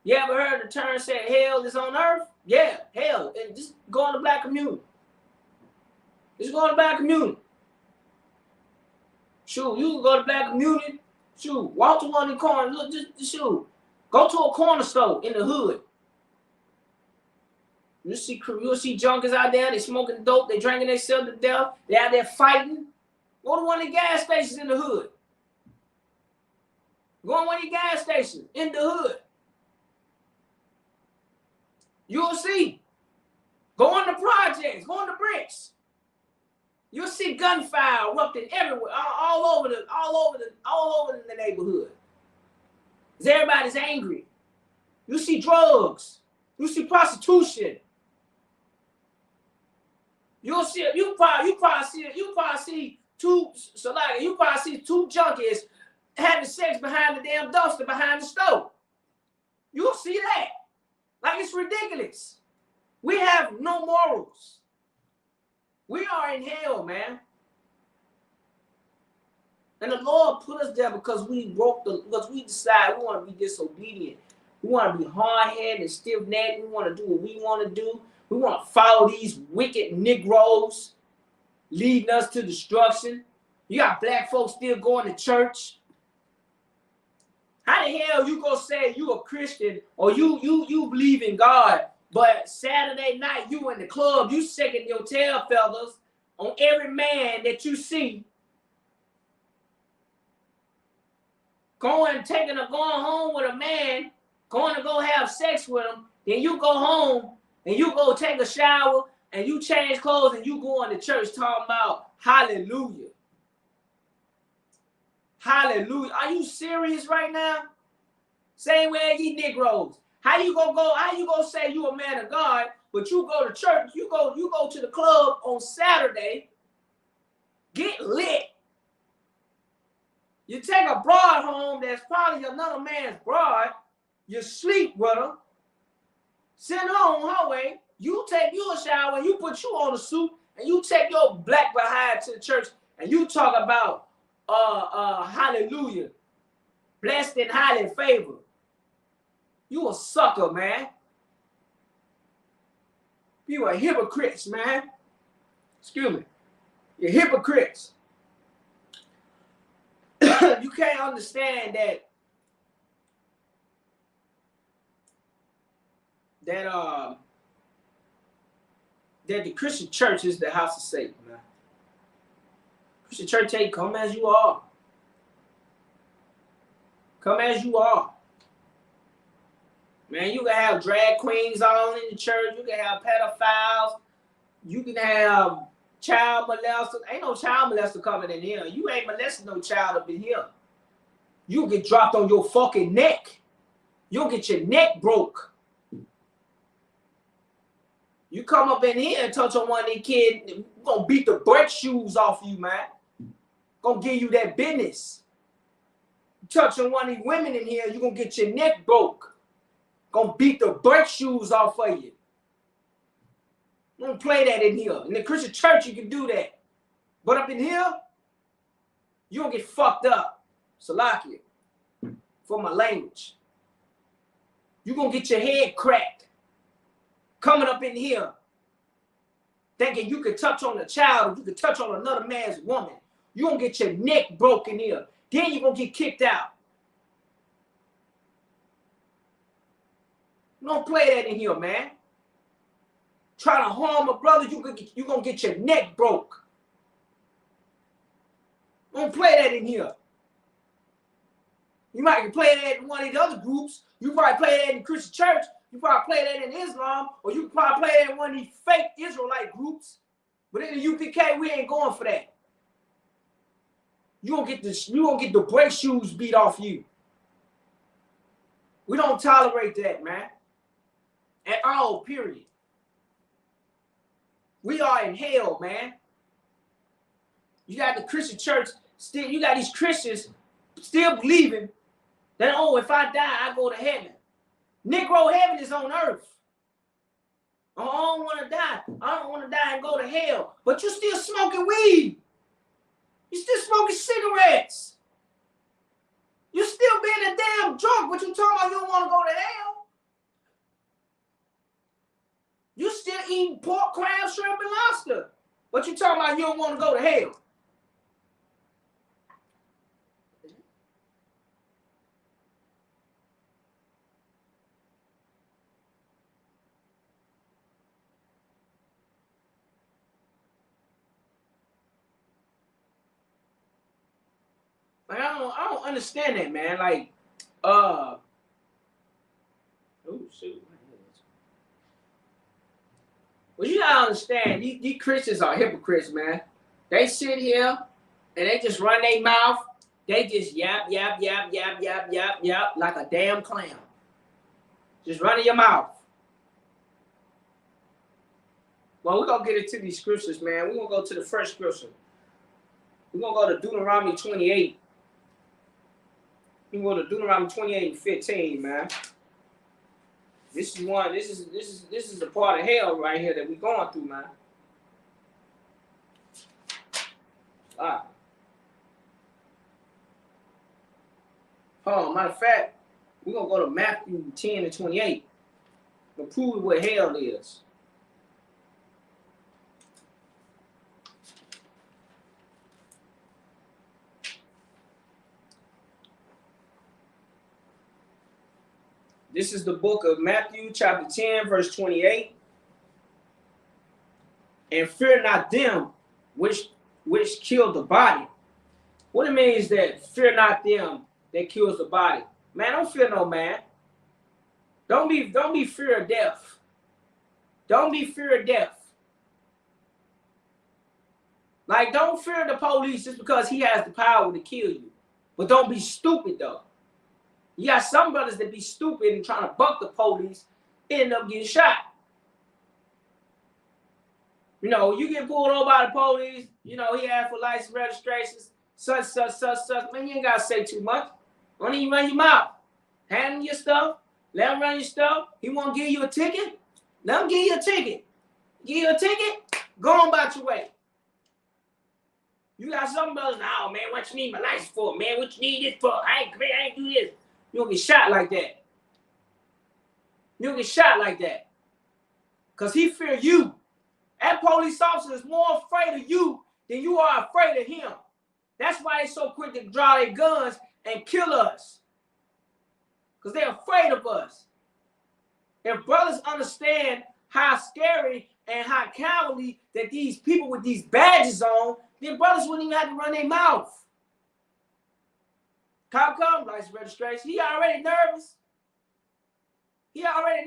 You ever heard the term said hell is on earth? Yeah, hell. And just go in the black community. Just go in the black community. Shoot, you can go to the black community. Shoot, walk to one of the corners. Look, just shoot. Go to a corner store in the hood. You'll see junkies out there. They smoking dope. They drinking themselves to death. They out there fighting. Go to one of the gas stations in the hood. Go to one of the gas stations in the hood. You'll see. Go on the projects. Go on the bricks. You'll see gunfire erupting everywhere, all over the neighborhood. 'Cause everybody's angry. You see drugs. You see prostitution. You probably see two junkies having sex behind the damn dumpster behind the stove. You'll see that. Like, it's ridiculous. We have no morals. We are in hell, man. And the Lord put us there because because we decide we want to be disobedient. We want to be hard-headed and stiff-necked. We want to do what we want to do. We want to follow these wicked Negroes leading us to destruction. You got black folks still going to church. How the hell you gonna say you a Christian or you believe in God, but Saturday night you in the club, you shaking your tail feathers on every man that you see, going home with a man, going to go have sex with him, then you go home and you go take a shower and you change clothes and you go into church talking about hallelujah. Hallelujah. Are you serious right now? Same way as these Negroes. How you gonna say you a man of God, but you go to church, you go to the club on Saturday, get lit. You take a broad home that's probably another man's broad, you sleep with her, send her on her way, you take you a shower, you put you on a suit, and you take your black behind to the church, and you talk about hallelujah, blessed and highly favored. You a sucker, man. You are hypocrites, man. Excuse me. You're hypocrites. You can't understand that the Christian church is the house of Satan, man. Christian church ain't come as you are. Come as you are. Man, you can have drag queens all in the church. You can have pedophiles. You can have child molesters. Ain't no child molester coming in here. You ain't molesting no child up in here. You'll get dropped on your fucking neck. You'll get your neck broke. You come up in here and touch on one of these kids, we're going to beat the brake shoes off you, man. Going to give you that business. You touch on one of these women in here, you're going to get your neck broke. Gonna beat the brake shoes off of you. Don't play that in here. In the Christian church, you can do that. But up in here, you don't get fucked up. Salakia. For my language. You're gonna get your head cracked. Coming up in here. Thinking you can touch on a child or you can touch on another man's woman. You're gonna get your neck broken here. Then you're gonna get kicked out. Don't play that in here, man. Try to harm a brother, you're going to get your neck broke. Don't play that in here. You might play that in one of the other groups. You probably play that in the Christian church. You probably play that in Islam. Or you probably play that in one of these fake Israelite groups. But in the UPK, we ain't going for that. You gonna get the brake shoes beat off you. We don't tolerate that, man. At all, period. We are in hell, man. You got the Christian church still, you got these Christians still believing Then, oh, if I die, I go to heaven. Negro heaven is on earth. Oh, I don't want to die. I don't want to die and go to hell. But you still smoking weed. You still smoking cigarettes. You still being a damn drunk, but you talking about you don't want to go to hell. You still eating pork, crab, shrimp, and lobster, but you talking about you don't want to go to hell. Like, I don't understand that, man. Like, oh shoot. Well, you gotta understand, these Christians are hypocrites, man. They sit here and they just run their mouth. They just yap, yap, yap, yap, yap, yap, yap, like a damn clown. Just running your mouth. Well, we're gonna get into these scriptures, man. We're gonna go to the first scripture. We're gonna go to Deuteronomy 28. We go to Deuteronomy 28 and 15, man. This is the part of hell right here that we're going through, man. All right. Oh, matter of fact, we're gonna go to Matthew 10 and 28 to prove what hell is. This is the book of Matthew, chapter 10, verse 28. And fear not them which kill the body. What it means that fear not them that kills the body. Man, don't fear no man. Don't be fear of death. Don't be fear of death. Like, don't fear the police just because he has the power to kill you. But don't be stupid, though. You got some brothers that be stupid and trying to buck the police, end up getting shot. You know, you get pulled over by the police, you know, he asked for license registrations, such. Man, you ain't got to say too much. Don't even run your mouth. Hand him your stuff. Let him run your stuff. He want to give you a ticket? Let him give you a ticket. Give you a ticket? Go on about your way. You got some brothers, oh, man, what you need my license for? Man, what you need this for? I ain't do this. You don't get shot like that. You don't get shot like that. Because he fear you. That police officer is more afraid of you than you are afraid of him. That's why they're so quick to draw their guns and kill us. Because they're afraid of us. If brothers understand how scary and how cowardly that these people with these badges on, then brothers wouldn't even have to run their mouth. Cop come, license registration. He already nervous. He already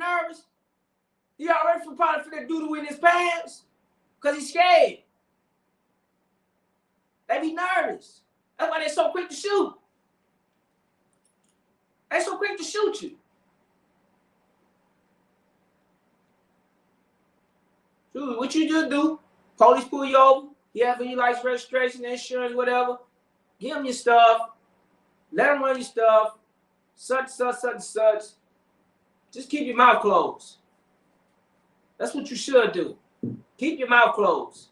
probably for that doodle in his pants because he's scared. They be nervous. That's why they're so quick to shoot. They're so quick to shoot you. Dude, what you just do? Police pull you over. You have your license registration, insurance, whatever. Give them your stuff. Let them run your stuff. Such. Just keep your mouth closed. That's what you should do. Keep your mouth closed.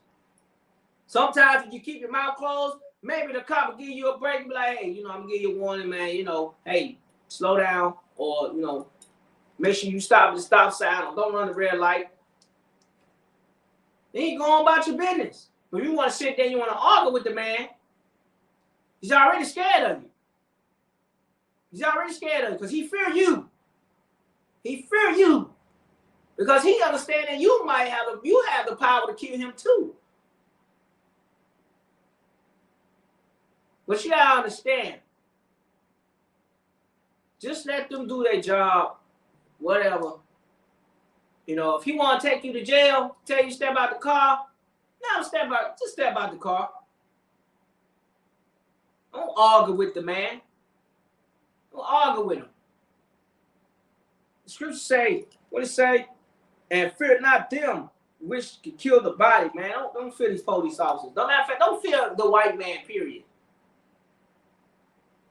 Sometimes if you keep your mouth closed, maybe the cop will give you a break and be like, hey, I'm going to give you a warning, man. Hey, slow down. Or, make sure you stop at the stop sign or don't run the red light. Then you go on about your business. But you want to sit there and you want to argue with the man, he's already scared of you. He's already scared of you because he fear you. He fear you because he understands that you have the power to kill him too. But you gotta understand. Just let them do their job, whatever. If he want to take you to jail, tell you step out the car, just step out the car. Don't argue with the man. Don't argue with him. The scriptures say, what it say? And fear not them which can kill the body, man. Don't fear these police officers. Don't fear the white man, period.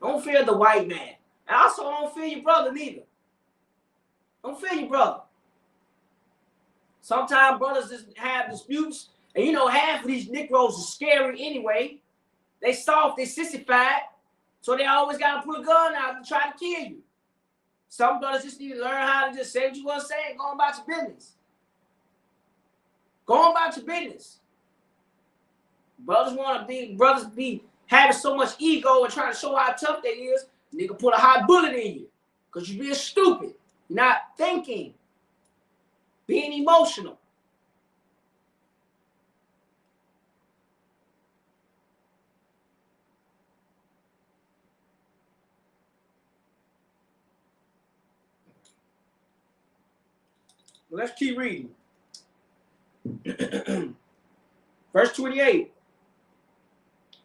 Don't fear the white man. And also, don't fear your brother neither. Don't fear your brother. Sometimes brothers just have disputes, and you know, half of these Negroes are scary anyway. They soft, they sissified, so they always got to pull a gun out and try to kill you. Some brothers just need to learn how to just say what you want to say and go about your business. Go on about your business. Brothers be having so much ego and trying to show how tough they is. Nigga put a hot bullet in you because you're being stupid. You're not thinking. Being emotional. Well, let's keep reading. Verse 28.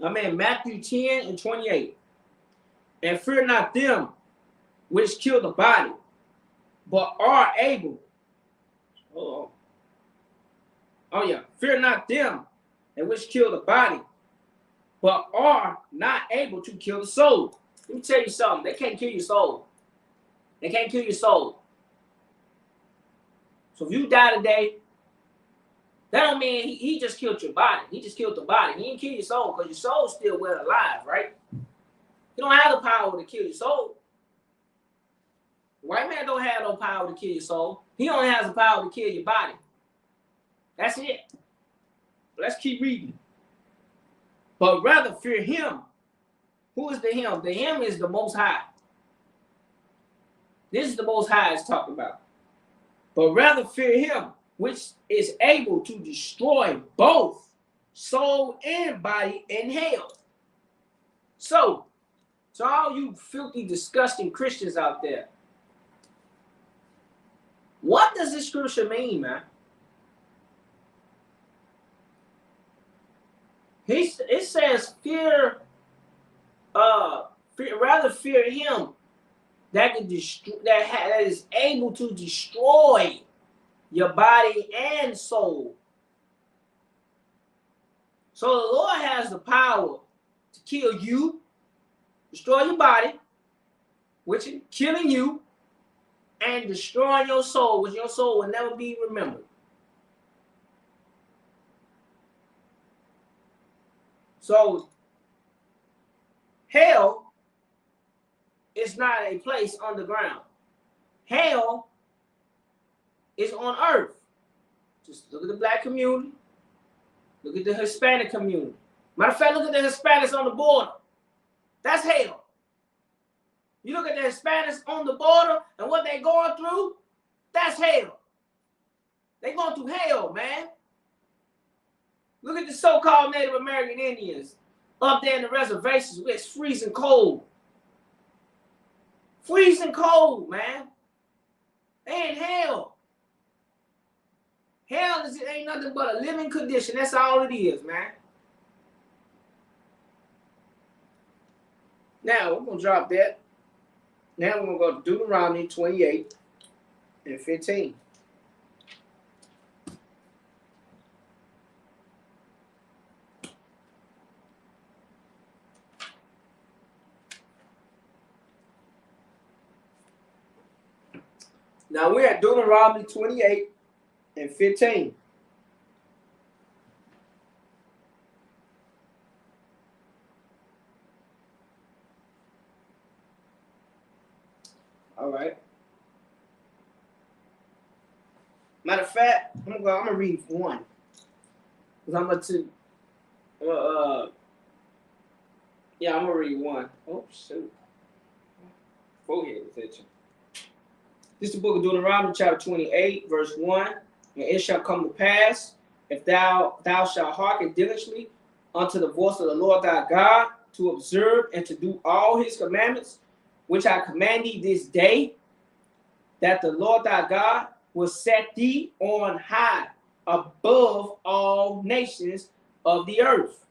I'm in Matthew 10 and 28. And fear not them which kill the body, but are able. Oh yeah. Fear not them and which kill the body, but are not able to kill the soul. Let me tell you something. They can't kill your soul. They can't kill your soul. So if you die today, that don't mean he just killed your body. He just killed the body. He didn't kill your soul because your soul's still well alive, right? You don't have the power to kill your soul. White man don't have no power to kill your soul. He only has the power to kill your body. That's it. Let's keep reading. But rather fear him. Who is the him? The him is the Most High. This is the Most High is talking about. But rather fear him, which is able to destroy both soul and body in hell. So all you filthy, disgusting Christians out there, what does this scripture mean, man? It says rather fear him that is able to destroy your body and soul. So the Lord has the power to kill you, destroy your body, which is killing you, and destroying your soul, which your soul will never be remembered. So hell is not a place underground. Hell is on earth. Just look at the black community. Look at the Hispanic community. Matter of fact, look at the Hispanics on the border. That's hell. You look at the Hispanics on the border and what they're going through, that's hell. They're going through hell, man. Look at the so-called Native American Indians up there in the reservations where it's freezing cold. Freezing cold, man. They in hell. Hell ain't nothing but a living condition. That's all it is, man. Now, we're going to drop that. Now we're going to go to Deuteronomy 28 and 15. Now we're at Deuteronomy 28 and 15. All right. Matter of fact, I'm gonna read one. Because I'm going to I'm gonna read one. Oh shoot. Forehead was itching. This is the book of Deuteronomy, chapter 28, verse 1. And it shall come to pass, if thou shalt hearken diligently unto the voice of the Lord thy God, to observe and to do all his commandments, which I command thee this day, that the Lord thy God will set thee on high above all nations of the earth.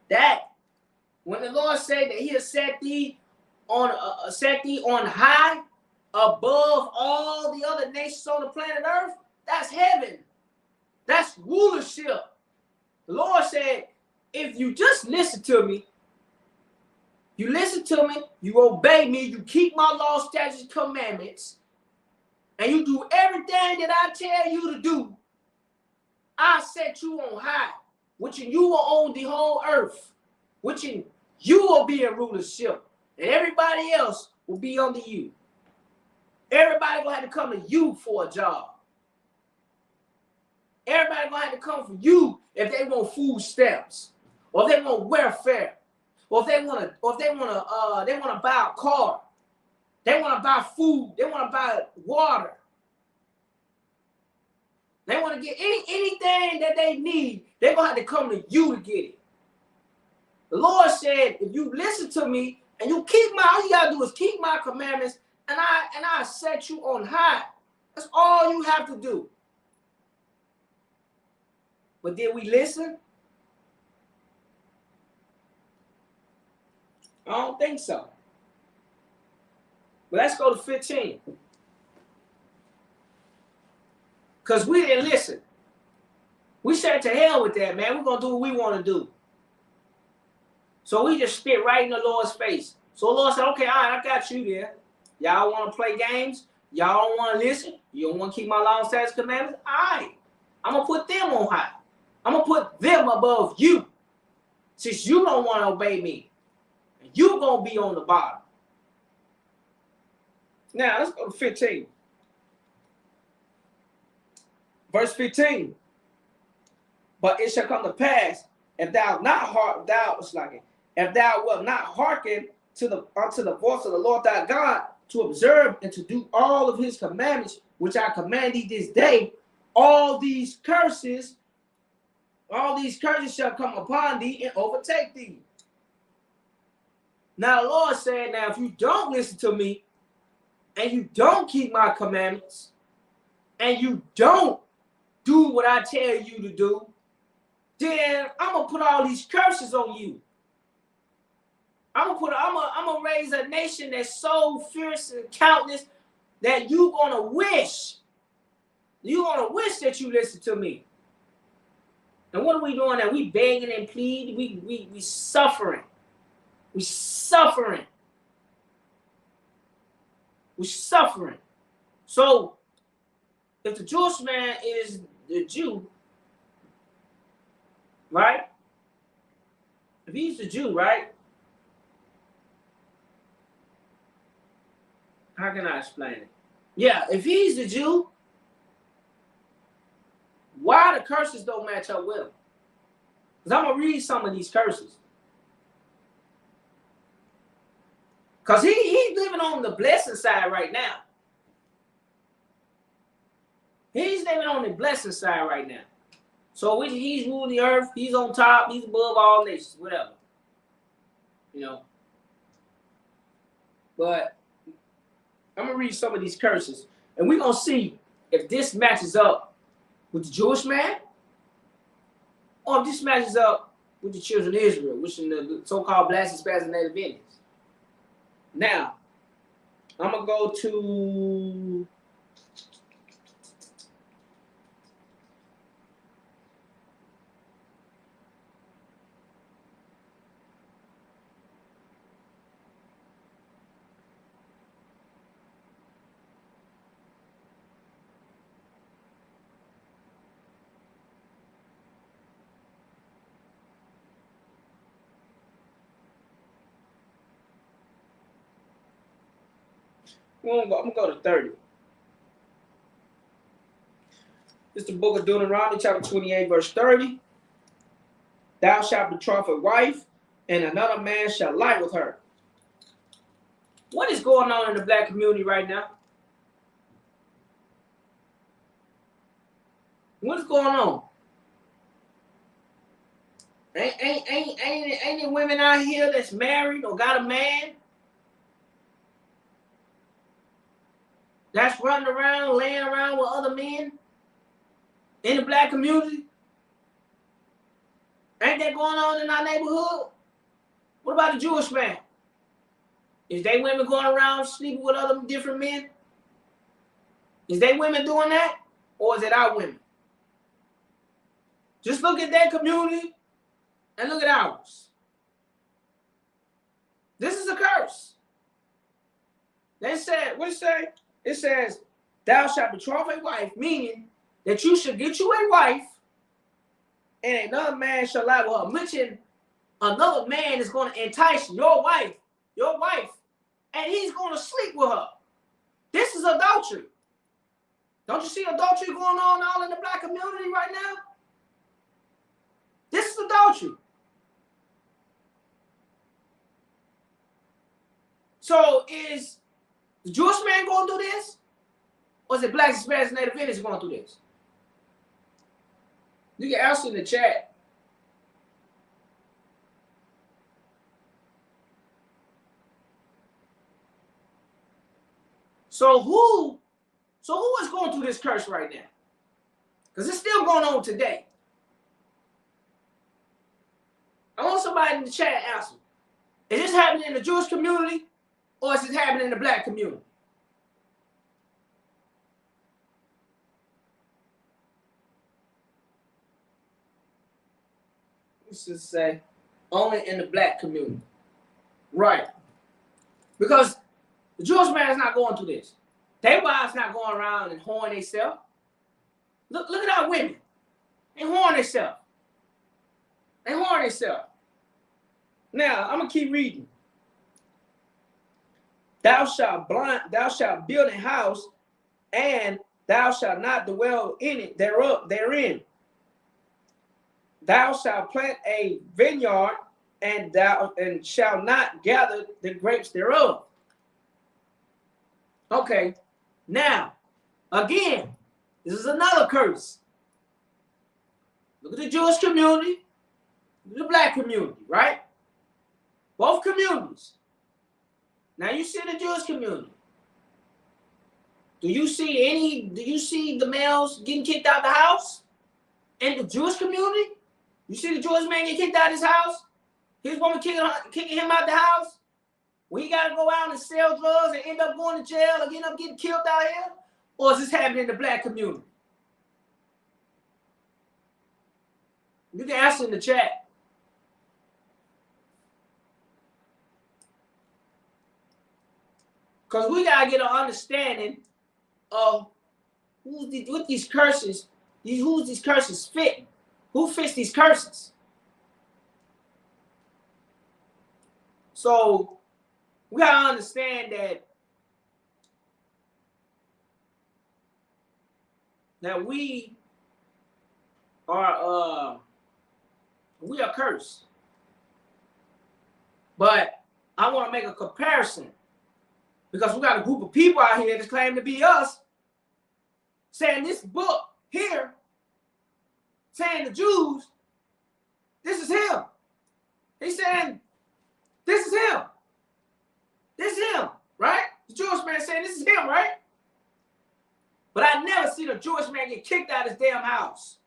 That when the Lord said that he'll set thee on high above all the other nations on the planet Earth, that's heaven. That's rulership. The Lord said, if you just listen to me, You listen to me, you obey me, you keep my law, statutes, commandments, and you do everything that I tell you to do, I set you on high, which you will own the whole earth, which you will be in rulership, and everybody else will be under you. Everybody gonna have to come to you for a job. Everybody gonna have to come for you if they want food stamps, or if they want welfare, or if they wanna buy a car, they wanna buy food, they wanna buy water, they wanna get anything that they need. They're gonna have to come to you to get it. The Lord said, if you listen to me and you keep all you gotta do is keep my commandments, and I set you on high. That's all you have to do. But did we listen? I don't think so. But let's go to 15. Because we didn't listen. We said to hell with that, man. We're going to do what we want to do. So we just spit right in the Lord's face. So the Lord said, okay, all right, I got you there. Y'all want to play games? Y'all don't want to listen? You don't want to keep my law, statutes, commandments? All right. I'm going to put them on high. I'm going to put them above you. Since you don't want to obey me. And you're going to be on the bottom. Now, let's go to 15. Verse 15. But it shall come to pass, if thou wilt not hearken unto the voice of the Lord thy God, to observe and to do all of his commandments, which I command thee this day, all these curses shall come upon thee and overtake thee. Now the Lord said, now if you don't listen to me, and you don't keep my commandments, and you don't do what I tell you to do, then I'm gonna put all these curses on you. I'm gonna raise a nation that's so fierce and countless that you're gonna wish that you listen to me. And what are we doing now? We begging and pleading. We suffering. We suffering. We're suffering. So if the Jewish man is the Jew, right? If he's the Jew, right? How can I explain it? Yeah, if he's the Jew, why the curses don't match up with him? Because I'm going to read some of these curses. Because he's living on the blessing side right now. He's living on the blessing side right now. So he's ruling the earth. He's on top. He's above all nations, whatever. You know. But I'm going to read some of these curses. And we're going to see if this matches up with the Jewish man, or if this matches up with the children of Israel, which are the so-called blacks, Hispanics, and Native Indians. Now, I'm going to go to I'm going to go to 30. It's the book of Deuteronomy, chapter 28, verse 30. Thou shalt betroth a wife, and another man shall lie with her. What is going on in the black community right now? What's going on? Ain't any women out here that's married or got a man that's running around, laying around with other men in the black community? Ain't that going on in our neighborhood? What about the Jewish man? Is they women going around sleeping with other different men? Is they women doing that? Or is it our women? Just look at their community and look at ours. This is a curse. They said, what it say? It says, thou shalt betroth a wife, meaning that you should get you a wife, and another man shall lie with her. Mention another man is going to entice your wife, and he's going to sleep with her. This is adultery. Don't you see adultery going on all in the black community right now? This is adultery. So is the Jewish man going to do this? Or is it black, Hispanics, Native Indians going to do this? You can answer in the chat. So who is going through this curse right now? Because it's still going on today. I want somebody in the chat to answer. Is this happening in the Jewish community, or is it happening in the black community? Let's just say only in the black community. Right. Because the Jewish man is not going through this. Their wives not going around and whoring themselves. Look at our women. They whoring themselves. Now, I'm going to keep reading. Thou shalt build a house, and thou shalt not dwell in it therein. Thou shalt plant a vineyard, and shalt not gather the grapes thereof. Okay, now, again, this is another curse. Look at the Jewish community, look at the black community, right? Both communities. Now you see the Jewish community. Do you see the males getting kicked out of the house? In the Jewish community? You see the Jewish man get kicked out of his house? His woman kicking him out the house? When he got to go out and sell drugs and end up going to jail or end up getting killed out here? Or is this happening in the black community? You can answer in the chat. Because we got to get an understanding of who's these curses fit. Who fits these curses? So we got to understand that we are cursed. But I want to make a comparison, because we got a group of people out here that claim to be us, saying this book here, saying the Jews, this is him. He's saying, this is him. This is him, right? The Jewish man saying this is him, right? But I never seen a Jewish man get kicked out of his damn house.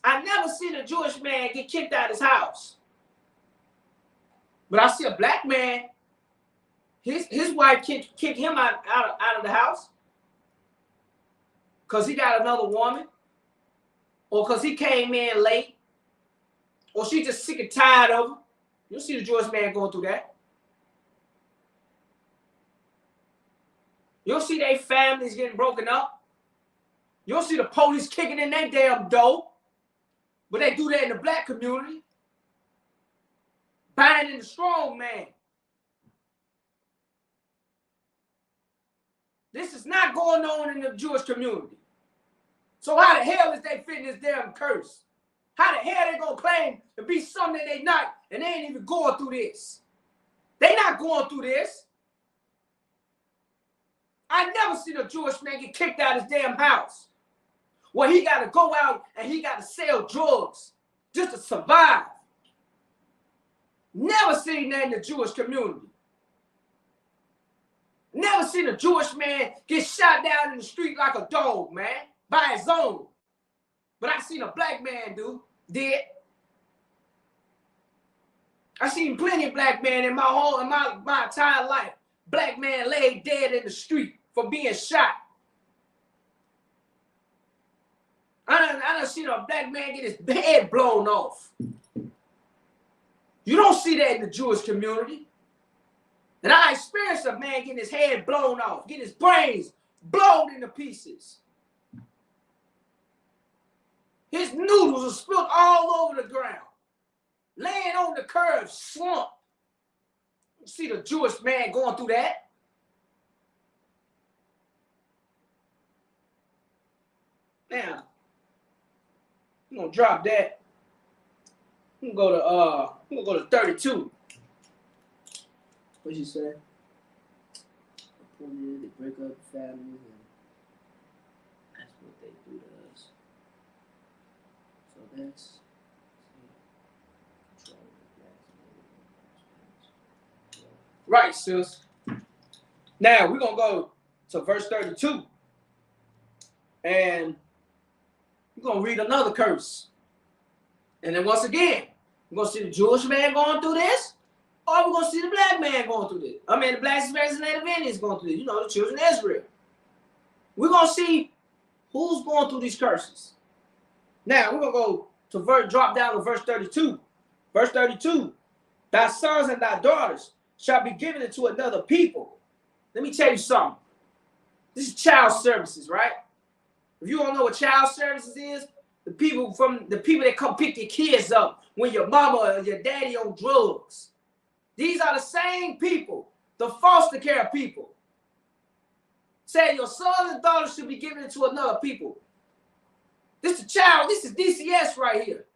I never seen a Jewish man get kicked out of his house. But I see a black man, his wife kicked him out of the house because he got another woman, or because he came in late, or she just sick and tired of him. You'll see the Jewish man going through that. You'll see their families getting broken up. You'll see the police kicking in their damn door. But they do that in the black community. Binding the strong man. This is not going on in the Jewish community. So how the hell is they fitting this damn curse? How the hell they gonna claim to be something they not, and they ain't even going through this? They not going through this. I never seen a Jewish man get kicked out of his damn house, where he got to go out and he got to sell drugs just to survive. Never seen that in the Jewish community. Never seen a Jewish man get shot down in the street like a dog, man, by his own. But I seen a black man did. I seen plenty of black men in my entire life. Black man laid dead in the street for being shot. I done seen a black man get his head blown off. You don't see that in the Jewish community. And I experienced a man getting his head blown off, getting his brains blown into pieces. His noodles are spilled all over the ground, laying on the curb, slumped. You see the Jewish man going through that? Now, I'm gonna drop that. I'm gonna go to 32. What you say? They break up families, and that's what they do to us. So that's right, sis. Now we're gonna go to verse 32, and we're gonna read another curse. And then once again, we're gonna see the Jewish man going through this, or we're gonna see the black man going through this. I mean, the black Hispanics and Native Indians going through this. You know, the children of Israel. We're gonna see who's going through these curses. Now we're gonna go to drop down to verse 32. Verse 32: Thy sons and thy daughters shall be given into another people. Let me tell you something. This is child services, right? If you don't know what child services is, the people that come pick your kids up when your mama or your daddy on drugs. These are the same people, the foster care people. Say your sons and daughters should be given into another people. This is DCS right here.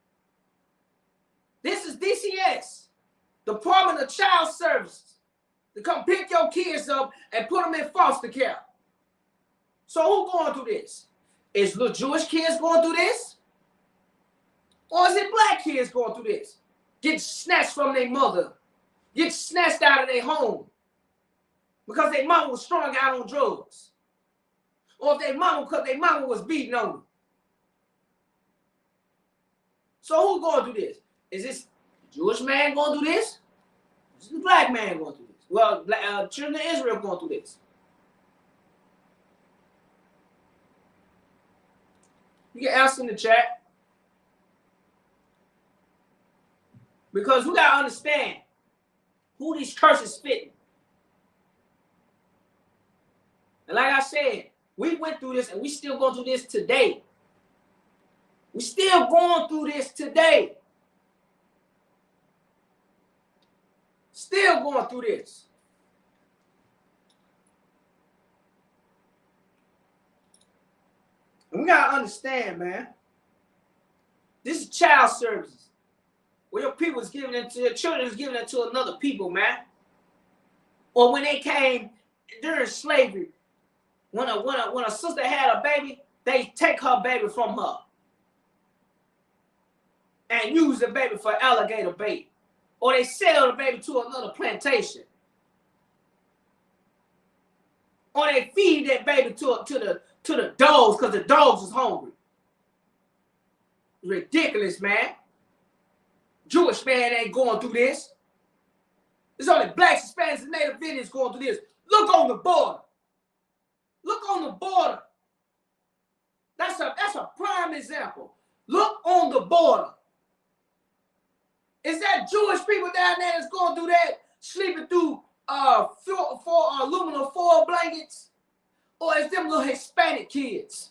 This is DCS, Department of Child Services, to come pick your kids up and put them in foster care. So who going through this? Is little Jewish kids going through this? Or is it black kids going through this? Get snatched from their mother. Get snatched out of their home. Because their mama was strung out on drugs. Or because their mama was beating on them. So who going through this? Is this the Jewish man going through this? Is the black man going through this? Well, children of Israel going through this. You can answer in the chat. Because we got to understand who these curses fit. And like I said, we went through this and we still going through this today. We still going through this today. Still going through this. And we got to understand, man. This is child services. Where your people is giving it to your children is giving it to another people, man. Or when they came during slavery, when a sister had a baby, they take her baby from her and use the baby for alligator bait. Or they sell the baby to another plantation. Or they feed that baby to the dogs because the dogs is hungry. Ridiculous, man. Jewish man ain't going through this. It's only blacks, Hispanics, and Native Indians going through this. Look on the border. Look on the border. That's a prime example. Look on the border. Is that Jewish people down there that's going through that, sleeping through four aluminum foil blankets? Or is them little Hispanic kids?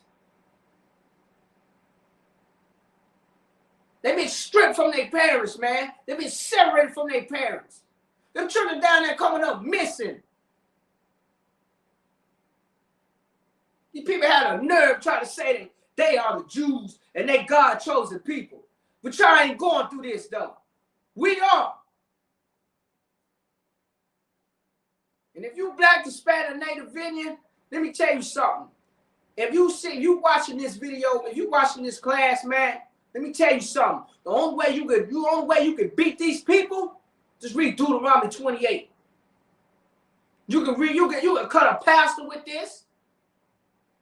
They've been stripped from their parents, man. They've been separated from their parents. Them children down there coming up missing. These people had a nerve trying to say that they are the Jews and they God-chosen people. But y'all ain't going through this, though. We are. And if you black, Hispanic, Native Indian, let me tell you something. If you watching this video, if you watching this class, man, let me tell you something. The only way you can beat these people, just read Deuteronomy 28. You can cut a pastor with this.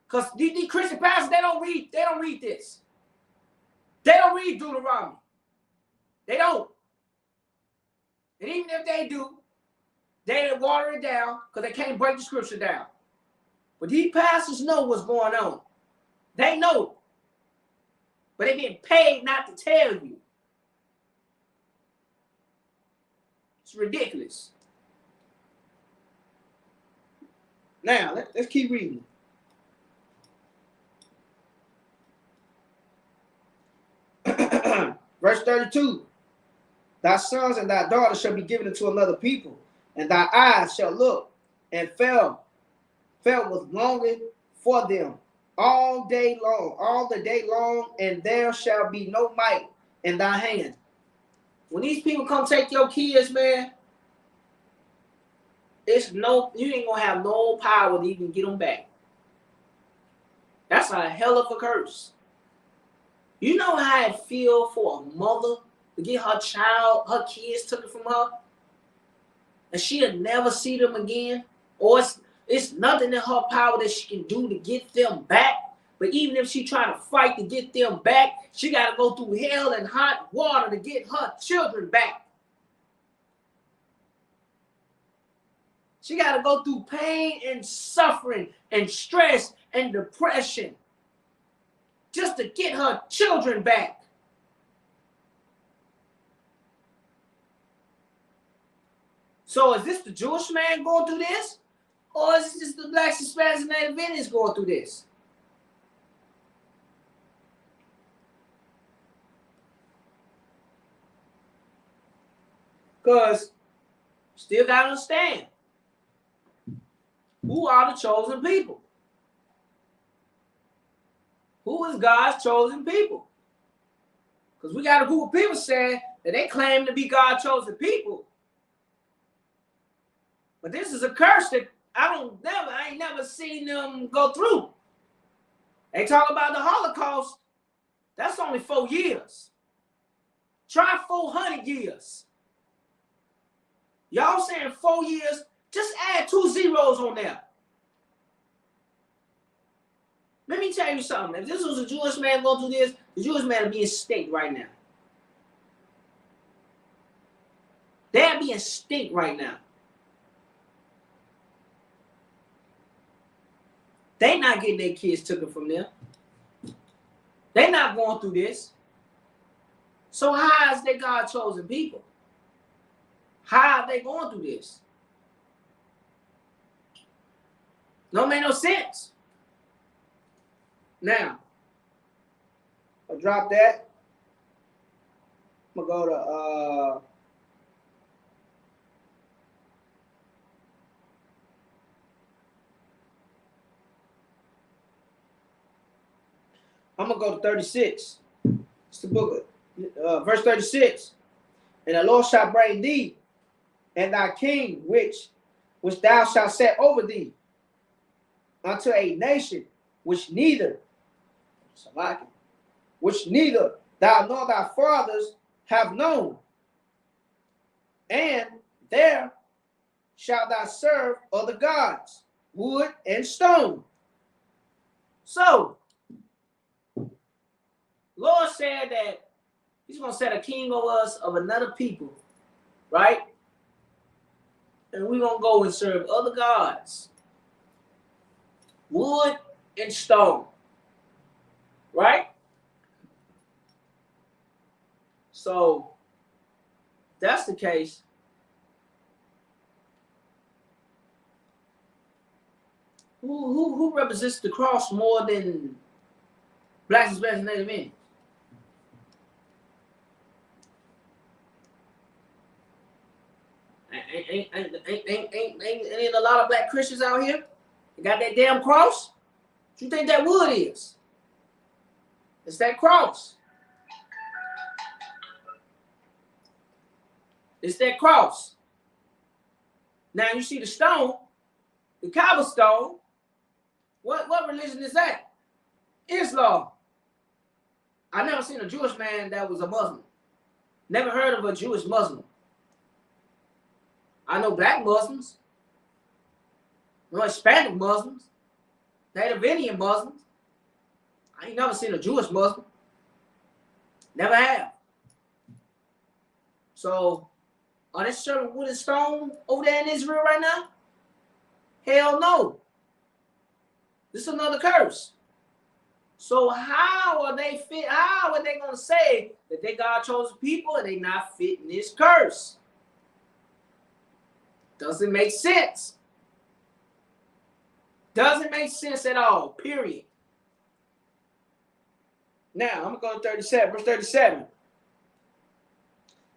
Because these Christian pastors, they don't read this. They don't read Deuteronomy. They don't. And even if they do, they water it down because they can't break the scripture down. But these pastors know what's going on. They know. But they're getting paid not to tell you. It's ridiculous. Now, let's keep reading. Verse 32. Thy sons and thy daughters shall be given unto another people, and thy eyes shall look, and fell with longing for them all day long, all the day long, and there shall be no might in thy hand. When these people come take your kids, man, you ain't gonna have no power to even get them back. That's a hell of a curse. You know how it feel for a mother to get her kids taken from her, and she'll never see them again, or it's nothing in her power that she can do to get them back. But even if she try to fight to get them back, she got to go through hell and hot water to get her children back. She got to go through pain and suffering and stress and depression just to get her children back. So is this the Jewish man going through this? Or is this the Blacks, Hispanics, and Native Indians going through this? Because still got to understand, who are the chosen people? Who is God's chosen people? Because we got a group of people saying that they claim to be God's chosen people. But this is a curse that I ain't never seen them go through. They talk about the Holocaust. That's only 4 years. Try 400 years. Y'all saying 4 years, just add 2 zeros on there. Let me tell you something. If this was a Jewish man going through this, the Jewish man would be in stink right now. They'd be in stink right now. They not getting their kids taken from them. They not going through this. So how is they God chosen people? How are they going through this? Don't make no sense. Now, I'll drop that. I'm gonna go to I'm gonna go to 36. It's the book of verse 36. And the Lord shall bring thee and thy king, which thou shalt set over thee, unto a nation which neither thou nor thy fathers have known, and there shalt thou serve other gods, wood and stone. So, Lord said that he's going to set a king over us of another people, right? And we're going to go and serve other gods, wood and stone, right? So, if that's the case, who represents the cross more than Blacks, Hispanics, and Native Indians? Ain't a lot of black Christians out here? You got that damn cross? What you think that wood is? It's that cross. It's that cross. Now you see the stone, the cobblestone. What religion is that? Islam. I never seen a Jewish man that was a Muslim. Never heard of a Jewish Muslim. I know black Muslims, I know Hispanic Muslims, Native Indian Muslims. I ain't never seen a Jewish Muslim. Never have. So, are they serving wood and stone over there in Israel right now? Hell no. This is another curse. So how are they fit? How are they going to say that they God chosen people and they not fitting this curse? Doesn't make sense. Doesn't make sense at all, period. Now, I'm going to go to 37, verse 37.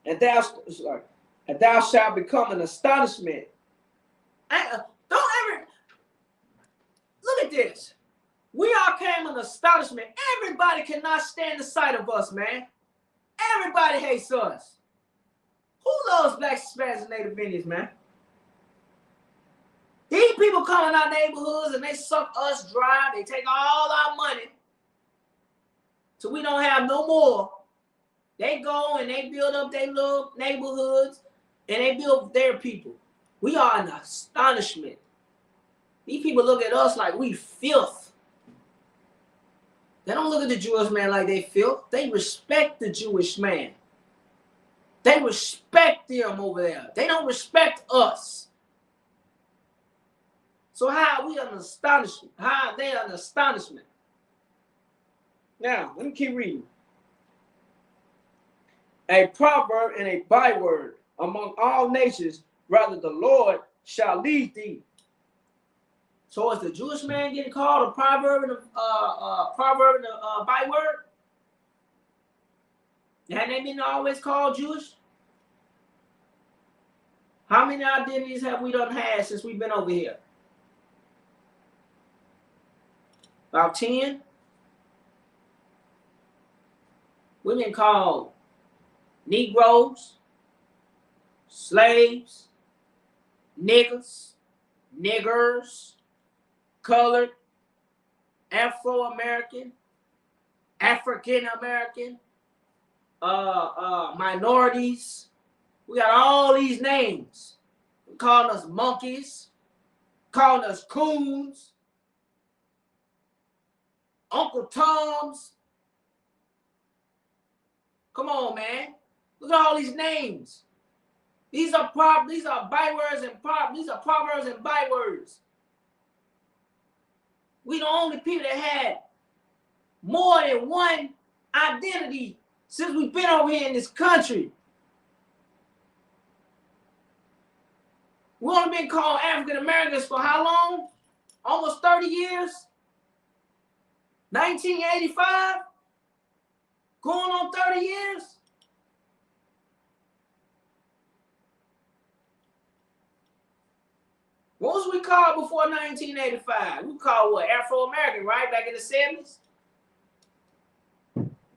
And thou shalt become an astonishment. Don't ever, look at this. We all came an astonishment. Everybody cannot stand the sight of us, man. Everybody hates us. Who loves blacks, Hispanics, and Native Indians, man? These people come in our neighborhoods and they suck us dry. They take all our money so we don't have no more. They go and they build up their little neighborhoods and they build their people. We are an astonishment. These people look at us like we filth. They don't look at the Jewish man like they filth. They respect the Jewish man. They respect them over there. They don't respect us. So how are we an astonishment? How are they an astonishment? Now, let me keep reading. A proverb and a byword among all nations, rather the Lord shall lead thee. So is the Jewish man getting called a proverb and a byword? Hadn't they been always called Jewish? How many identities have we done had since we've been over here? About 10? We've been called Negroes, slaves, niggas, niggers, colored, Afro-American, African-American, minorities. We got all these names. They're calling us monkeys, calling us coons, Uncle Toms. Come on, man. Look at all these names. These are bywords and these are proverbs and bywords. We the only people that had more than one identity since we've been over here in this country. We've only been called African Americans for how long? Almost 30 years? 1985? Going on 30 years? What was we called before 1985? We called what? Afro-American, right? Back in the 70s?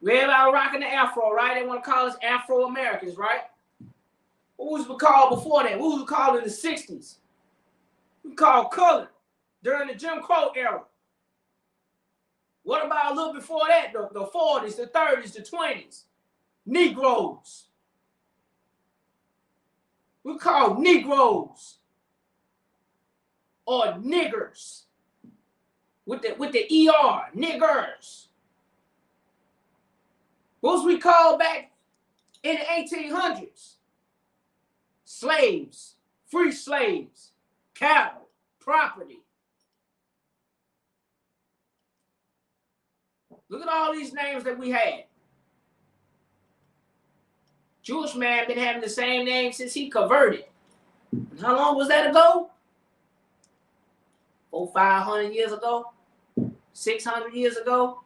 We everybody rocking the Afro, right? They want to call us Afro-Americans, right? What was we called before that? What was we called in the 60s? We called colored during the Jim Crow era. What about a little before that? The 40s, the 30s, the 20s? Negroes. We called Negroes. Or niggers. With the ER, niggers. What was we called back in the 1800s? Slaves, free slaves, cattle, property. Look at all these names that we had. Jewish man been having the same name since he converted. How long was that ago? 500 years ago? 600 years ago?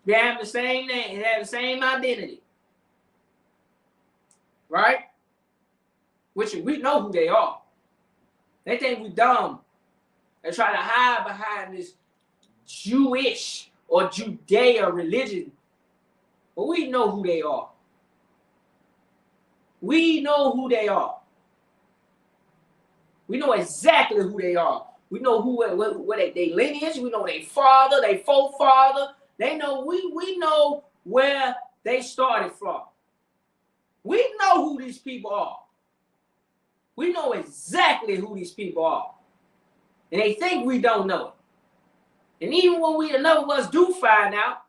They have the same name, they have the same identity. Right? Which we know who they are. They think we dumb. They try to hide behind this Jewish or Judea religion. But we know who they are. We know who they are. We know exactly who they are. We know what they lineage. We know their father, their forefather. They know we know where they started from. We know who these people are. We know exactly who these people are. And they think we don't know it. And even when enough of us do find out,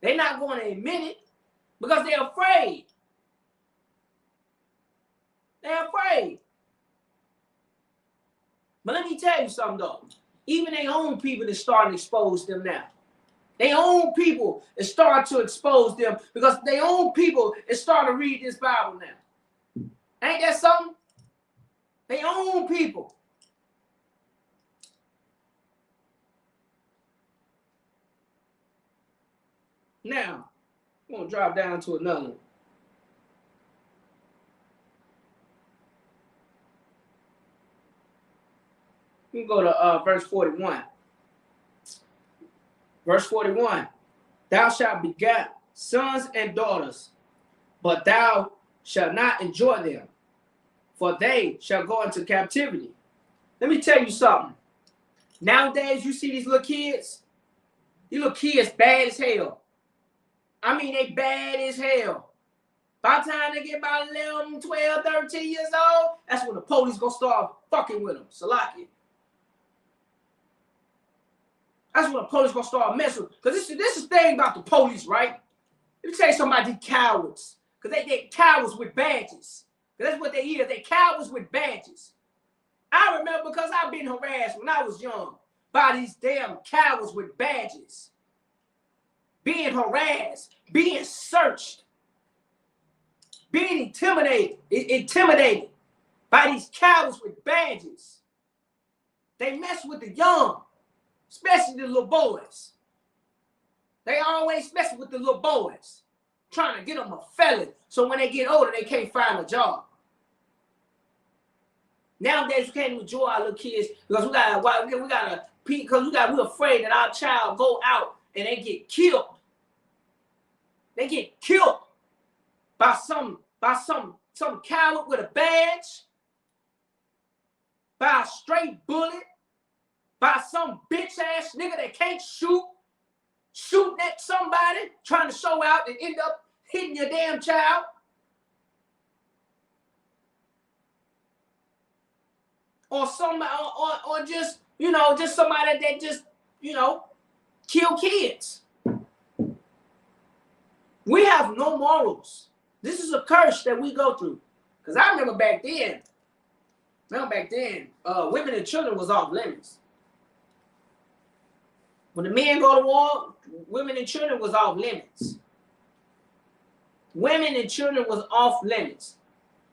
they're not going to admit it because they're afraid. They're afraid. But let me tell you something though. Even their own people are starting to expose them now. Their own people is starting to expose them because their own people is starting to read this Bible now. Ain't that something? Their own people. Now, I'm going to drop down to another one. We can go to verse 41. Verse 41. Thou shalt beget sons and daughters, but thou shalt not enjoy them, for they shall go into captivity. Let me tell you something. Nowadays, you see these little kids bad as hell. I mean, they bad as hell. By the time they get about 11, 12, 13 years old, that's when the police gonna start fucking with them. Salaki. That's when the police gonna start messing with. Because this is the thing about the police, right? Let me tell you something about these cowards. Because they cowards with badges. Because that's what they is. They cowards with badges. I remember because I've been harassed when I was young by these damn cowards with badges. Being harassed, being searched, being intimidated by these cowards with badges. They mess with the young, especially the little boys. They always mess with the little boys, trying to get them a felon, so when they get older, they can't find a job. Nowadays, we can't enjoy our little kids because we're afraid that our child go out and they get killed. They get killed by some coward with a badge, by a straight bullet, by some bitch ass nigga that can't shooting at somebody, trying to show out and end up hitting your damn child. Or somebody, or just, just somebody that just, kill kids. We have no morals. This is a curse that we go through. Because I remember back then, women and children was off limits. When the men go to war, women and children was off limits. Women and children was off limits.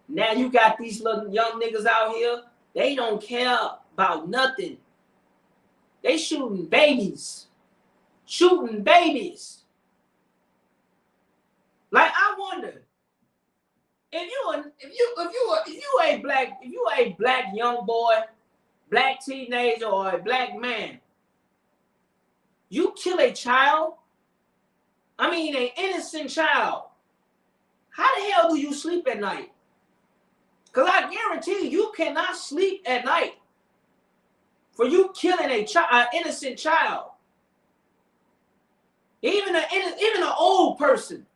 Now you got these little young niggas out here, they don't care about nothing. They shooting babies. Shooting babies. Like, I wonder, if you a black young boy, black teenager, or a black man, you kill a child, an innocent child, how the hell do you sleep at night? Because I guarantee you cannot sleep at night for you killing an innocent child. Even an old person,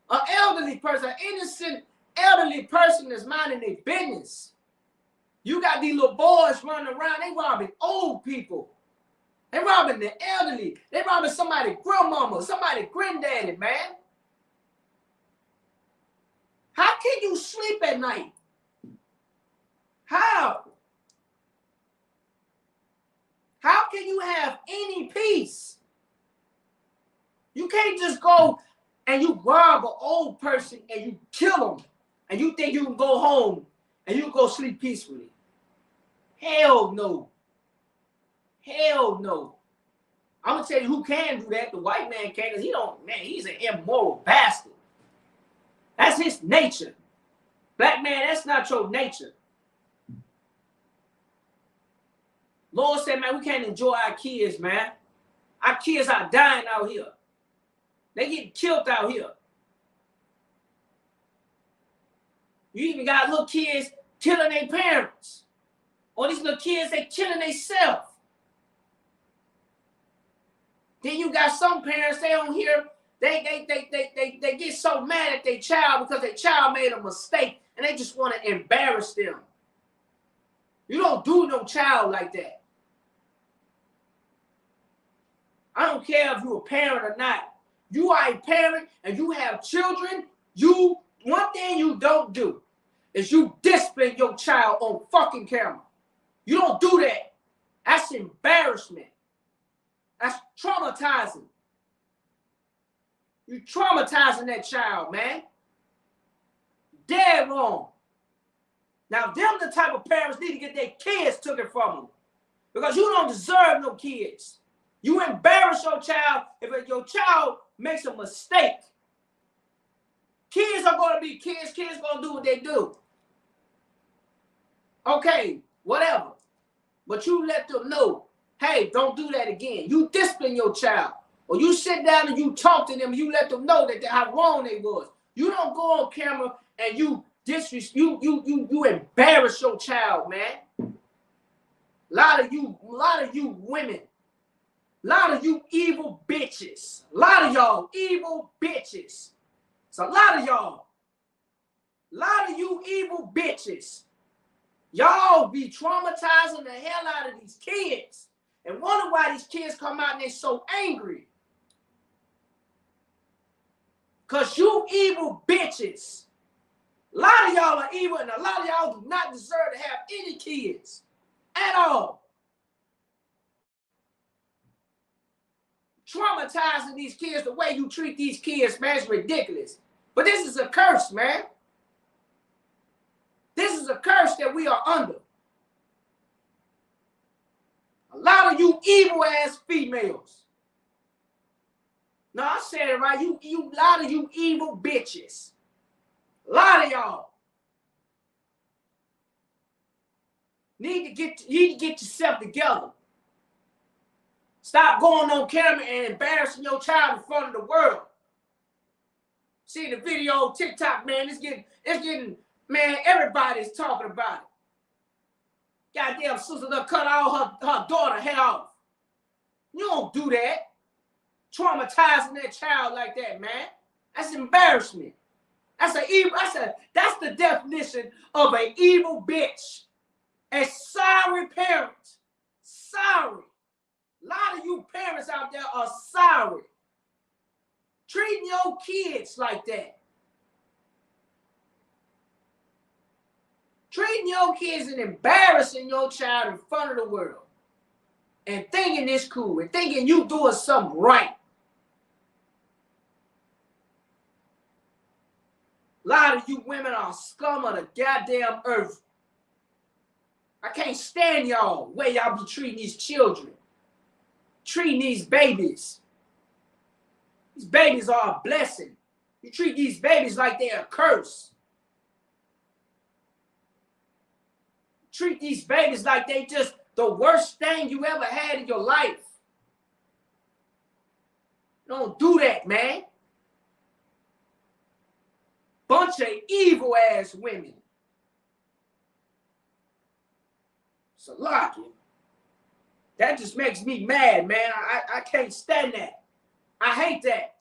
an elderly person, an innocent elderly person that's minding their business. You got these little boys running around, they robbing old people. They robbing the elderly. They robbing somebody's grandmama, somebody's granddaddy, man. How can you sleep at night? How? How can you have any peace? You can't just go and you rob an old person and you kill them and you think you can go home and you go sleep peacefully. Hell no. Hell no. I'm gonna tell you who can do that. The white man can, because he's an immoral bastard. That's his nature. Black man, that's not your nature. Lord said, man, we can't enjoy our kids, man. Our kids are dying out here. They get killed out here. You even got little kids killing their parents. Or these little kids, they killing themselves. Then you got some parents, they don't hear, they get so mad at their child because their child made a mistake and they just want to embarrass them. You don't do no child like that. I don't care if you're a parent or not. You are a parent and you have children. One thing you don't do is you discipline your child on fucking camera. You don't do that. That's embarrassment. That's traumatizing. You traumatizing that child, man. Dead wrong. Now, them the type of parents need to get their kids taken from them. Because you don't deserve no kids. You embarrass your child if your child makes a mistake. Kids are going to be kids. Kids are going to do what they do. Okay, whatever. But you let them know, hey, don't do that again. You discipline your child. Or you sit down and you talk to them. You let them know that how wrong they was. You don't go on camera and you embarrass your child, man. A lot of you women, a lot of you evil bitches, a lot of y'all evil bitches. It's a lot of y'all, a lot of you evil bitches. Y'all be traumatizing the hell out of these kids and wonder why these kids come out and they so angry. Because you evil bitches. A lot of y'all are evil and a lot of y'all do not deserve to have any kids at all. Traumatizing these kids the way you treat these kids, man, is ridiculous. But this is a curse, man. This is a curse that we are under. A lot of you evil ass females. No, I said it right. A lot of you evil bitches. A lot of y'all need to get yourself together. Stop going on camera and embarrassing your child in front of the world. See the video on TikTok, man. It's getting, man, everybody's talking about it. Goddamn sister done cut all her daughter head off. You don't do that. Traumatizing that child like that, man. That's embarrassment. That's the definition of an evil bitch. A sorry parent. Sorry. A lot of you parents out there are sorry. Treating your kids like that. Treating your kids and embarrassing your child in front of the world. And thinking it's cool. And thinking you doing something right. A lot of you women are scum of the goddamn earth. I can't stand y'all, the way y'all be treating these children. Treating these babies. These babies are a blessing. You treat these babies like they're a curse. Treat these babies like they just the worst thing you ever had in your life. Don't do that, man. Bunch of evil ass women. Salakia. That just makes me mad, man. I can't stand that. I hate that.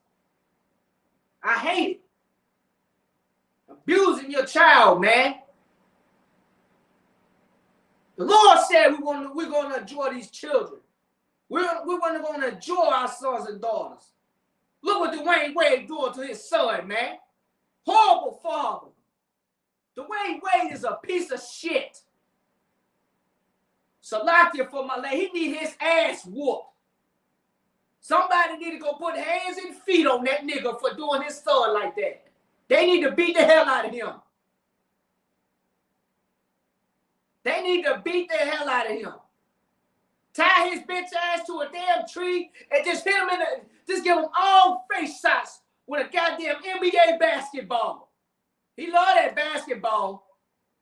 I hate it. Abusing your child, man. The Lord said we're gonna enjoy these children. We're gonna enjoy our sons and daughters. Look what Dwayne Wade doing to his son, man. Horrible father. Dwayne Wade is a piece of shit. Salakia for my lady. He need his ass whooped. Somebody need to go put hands and feet on that nigga for doing his son like that. They need to beat the hell out of him. They need to beat the hell out of him. Tie his bitch ass to a damn tree and just hit him just give him all face shots with a goddamn NBA basketball. He love that basketball.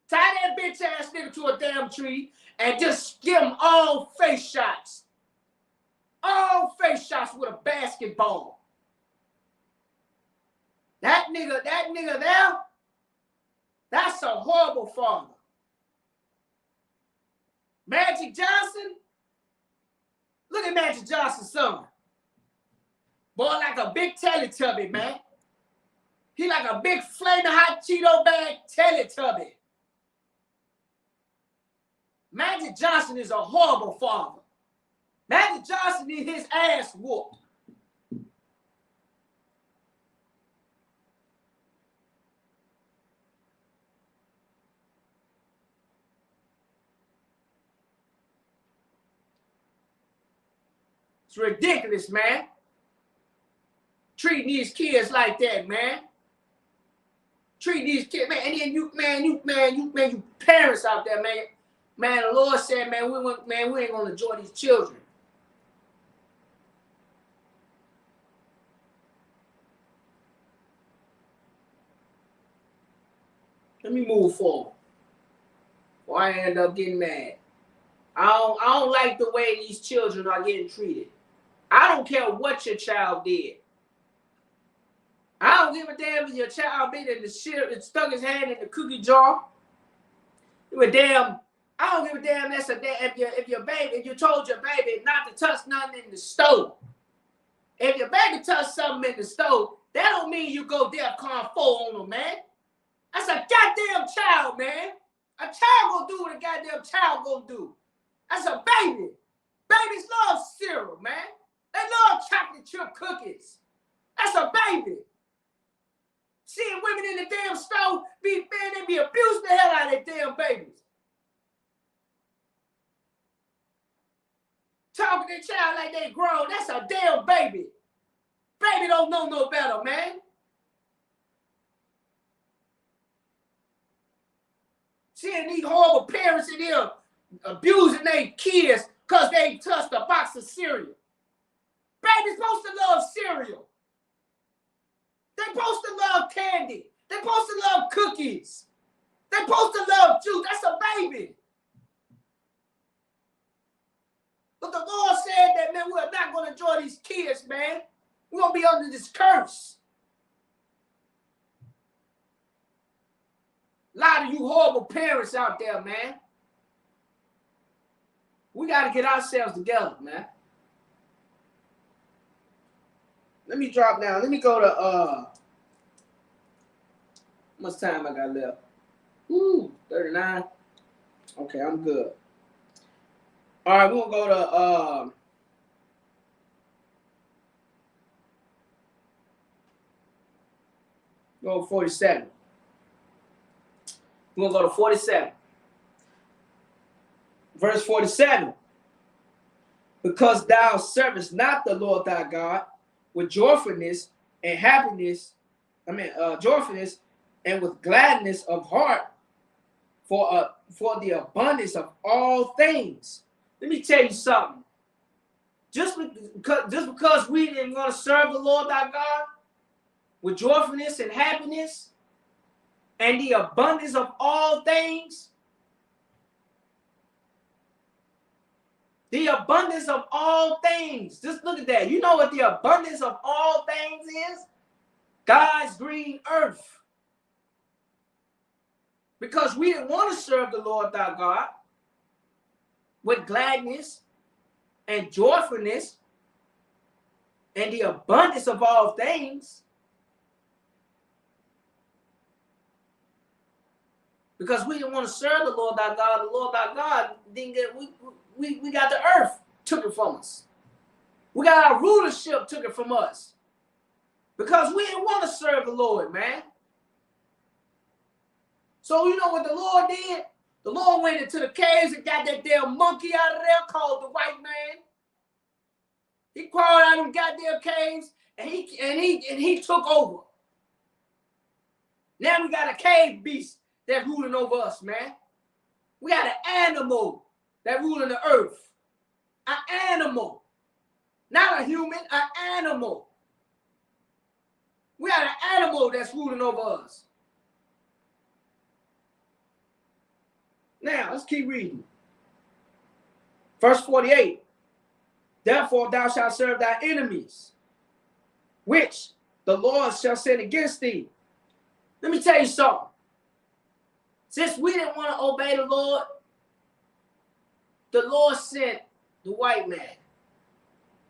Tie that bitch ass nigga to a damn tree and just give him all face shots. All face shots with a basketball. That nigga there, that's a horrible father. Magic Johnson, look at Magic Johnson's son. Boy, like a big Teletubby, man. He like a big flaming hot Cheeto bag Teletubby. Magic Johnson is a horrible father. Magic Johnson need his ass whooped. It's ridiculous, man. treating these kids like that, man. Treat these kids, man. And then you parents out there, man. Man, the Lord said, man, we ain't gonna enjoy these children. Let me move forward. Or I end up getting mad. I don't like the way these children are getting treated. I don't care what your child did. I don't give a damn if your child been in the shit and stuck his hand in the cookie jar. I don't give a damn that's a damn if you told your baby not to touch nothing in the stove. If your baby touched something in the stove, that don't mean you go DEFCON 4 on them, man. That's a goddamn child, man. A child gonna do what a goddamn child gonna do. That's a baby. Babies love cereal, man. They love chocolate chip cookies. That's a baby. Seeing women in the damn stove, they be abusing the hell out of their damn babies. Talking to their child like they grown, that's a damn baby. Baby don't know no better, man. Seeing these horrible parents in here abusing their kids because they touched a box of cereal. Baby's supposed to love cereal. They're supposed to love candy. They're supposed to love cookies. They're supposed to love juice. That's a baby. But the Lord said that, man, we're not going to enjoy these kids, man. We're going to be under this curse. A lot of you horrible parents out there, man. We got to get ourselves together, man. Let me drop down. Let me go to, how much time I got left? 39. Okay, I'm good. All right, we're going to go to 47. We're going to go to 47. Verse 47. Because thou servest not the Lord thy God with joyfulness and happiness, joyfulness and with gladness of heart for the abundance of all things. Let me tell you something. Just because we didn't want to serve the Lord thy God with joyfulness and happiness and the abundance of all things, the abundance of all things. Just look at that. You know what the abundance of all things is? God's green earth. Because we didn't want to serve the Lord thy God with gladness and joyfulness and the abundance of all things. Because we didn't want to serve the Lord thy God. The Lord thy God didn't get, we got the earth, took it from us. We got our rulership, took it from us. Because we didn't want to serve the Lord, man. So you know what the Lord did? The Lord went into the caves and got that damn monkey out of there called the white man. He crawled out of them goddamn caves and he took over. Now we got a cave beast that's ruling over us, man. We got an animal that ruling the earth. An animal. Not a human, an animal. We got an animal that's ruling over us. Now, let's keep reading. Verse 48. Therefore thou shalt serve thy enemies, which the Lord shall send against thee. Let me tell you something. Since we didn't want to obey the Lord sent the white man.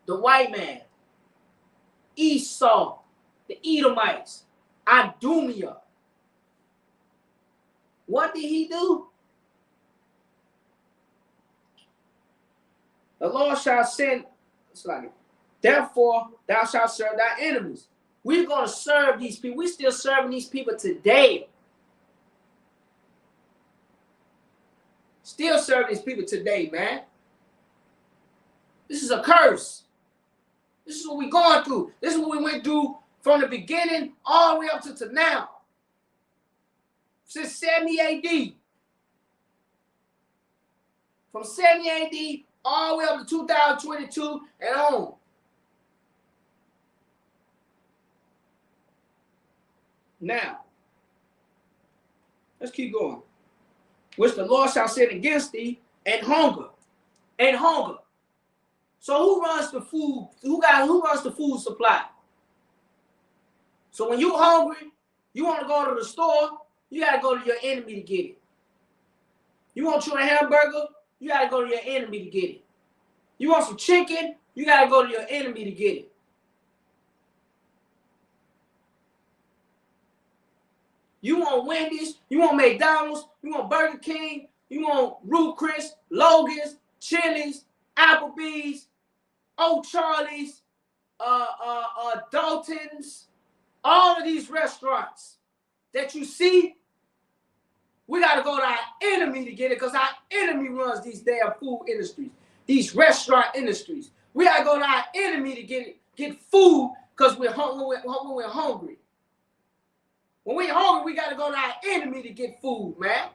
The white man. Esau. The Edomites. Idumea. What did he do? The Lord shall send, therefore thou shalt serve thy enemies. We're going to serve these people. We're still serving these people today. Still serving these people today, man. This is a curse. This is what we're going through. This is what we went through From the beginning all the way up to now. Since 70 AD. From 70 AD all the way up to 2022 and on. Now, let's keep going. Which the Lord shall send against thee, and hunger. And hunger. So who runs the food? Who runs the food supply? So when you're hungry, you want to go to the store, you got to go to your enemy to get it. You want you a hamburger, you got to go to your enemy to get it. You want some chicken, you got to go to your enemy to get it. You want Wendy's, you want McDonald's, you want Burger King, you want Ruth Chris, Logan's, Chili's, Applebee's, Old Charlie's, Dalton's, all of these restaurants that you see, we got to go to our enemy to get it because our enemy runs these damn food industries, these restaurant industries. We got to go to our enemy to get food because we're hungry. When we're hungry, we got to go to our enemy to get food, man.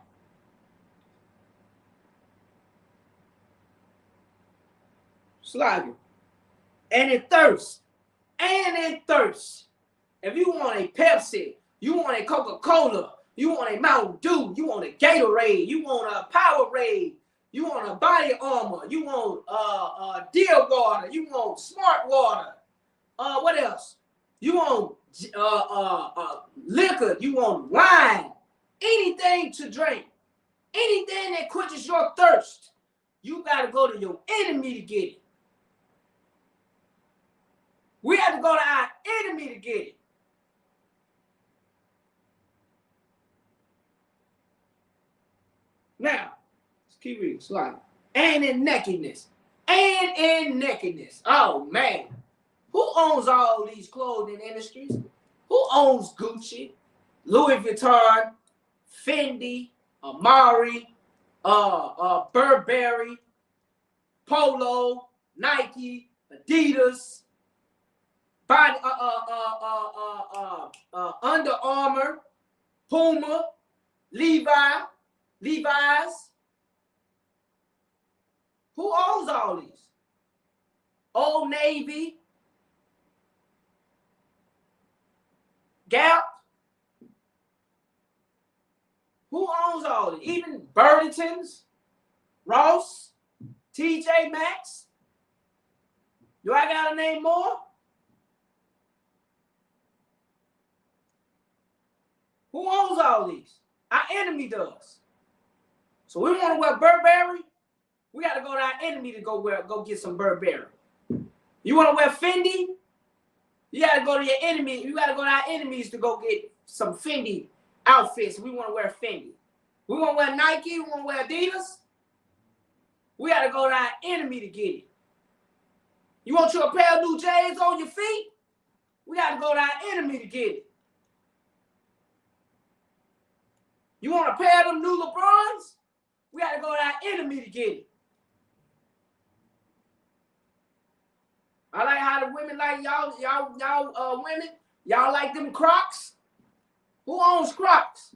Slide. And it thirsts. And it thirsts. If you want a Pepsi, you want a Coca-Cola, you want a Mountain Dew, you want a Gatorade, you want a Powerade, you want a Body Armor, you want Deer Water, you want Smart Water. What else? You want liquor, you want wine, anything to drink, anything that quenches your thirst, you got to go to your enemy to get it. We have to go to our enemy to get it. Now, let's keep reading. Slide. And in nakedness. And in nakedness. Oh, man. Who owns all these clothing industries? Who owns Gucci, Louis Vuitton, Fendi, Amari, Burberry, Polo, Nike, Adidas, Under Armour, Puma, Levi's. Who owns all these? Old Navy, Gap. Who owns all these? Even Burlington's, Ross, TJ Maxx. Do I gotta name more? Who owns all these? Our enemy does. So we want to wear Burberry. We got to go to our enemy to go get some Burberry. You want to wear Fendi? You got to go to your enemy. You got to go to our enemies to go get some Fendi outfits. We want to wear Fendi. We want to wear Nike. We want to wear Adidas. We got to go to our enemy to get it. You want you a pair of new J's on your feet? We got to go to our enemy to get it. You want a pair of them new LeBrons? We got to go to our enemy to get it. I like how the women like y'all women. Y'all like them Crocs? Who owns Crocs?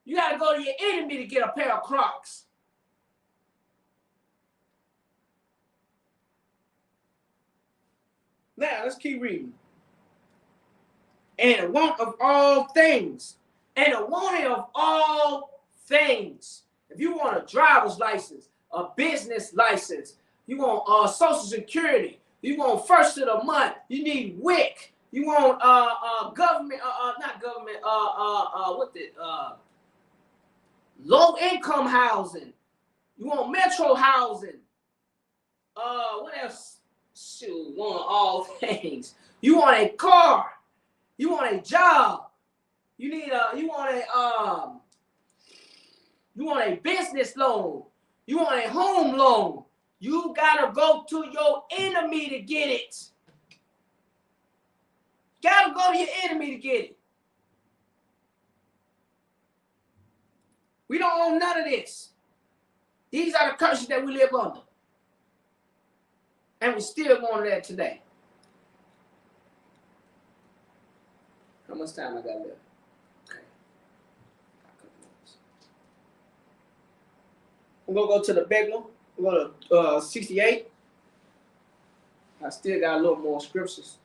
You got to go to your enemy to get a pair of Crocs. Now, let's keep reading. And a want of all things. And a wanting of all things. If you want a driver's license, a business license, you want Social Security, you want first of the month, you need WIC, you want government, not government, low income housing, you want metro housing, what else? Shoot, want all things. You want a car, you want a job, you want a business loan, you want a home loan. You gotta go to your enemy to get it. Gotta go to your enemy to get it. We don't own none of this. These are the curses that we live under. And we still want that today. How much time I got left? Okay. I'm gonna go to the big one. I'm gonna go to 68. I still got a little more scriptures.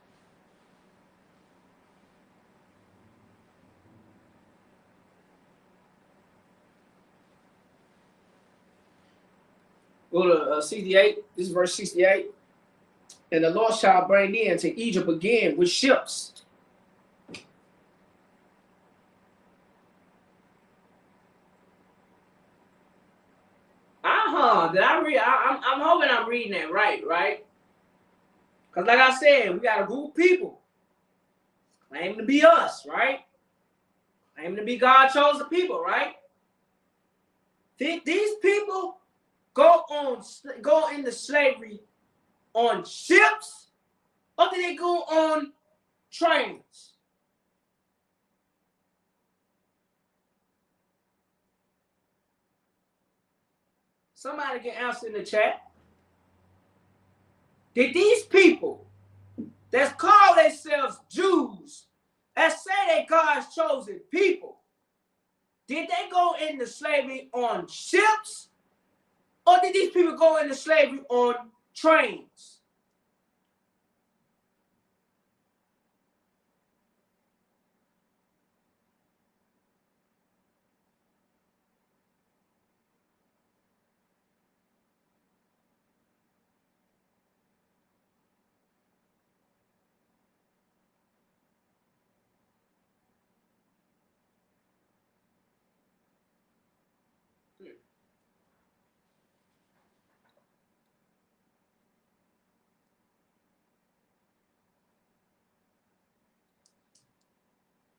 Go to 68. This is verse 68. And the Lord shall bring in to Egypt again with ships. Did I read? I'm hoping I'm reading that right? Because like I said, we got a group of people claiming to be us, right? Claiming to be God chosen people, right? These people go into slavery on ships, or do they go on trains? Somebody can answer in the chat. Did these people that call themselves Jews, that say they God's chosen people, did they go into slavery on ships, or did these people go into slavery on trains?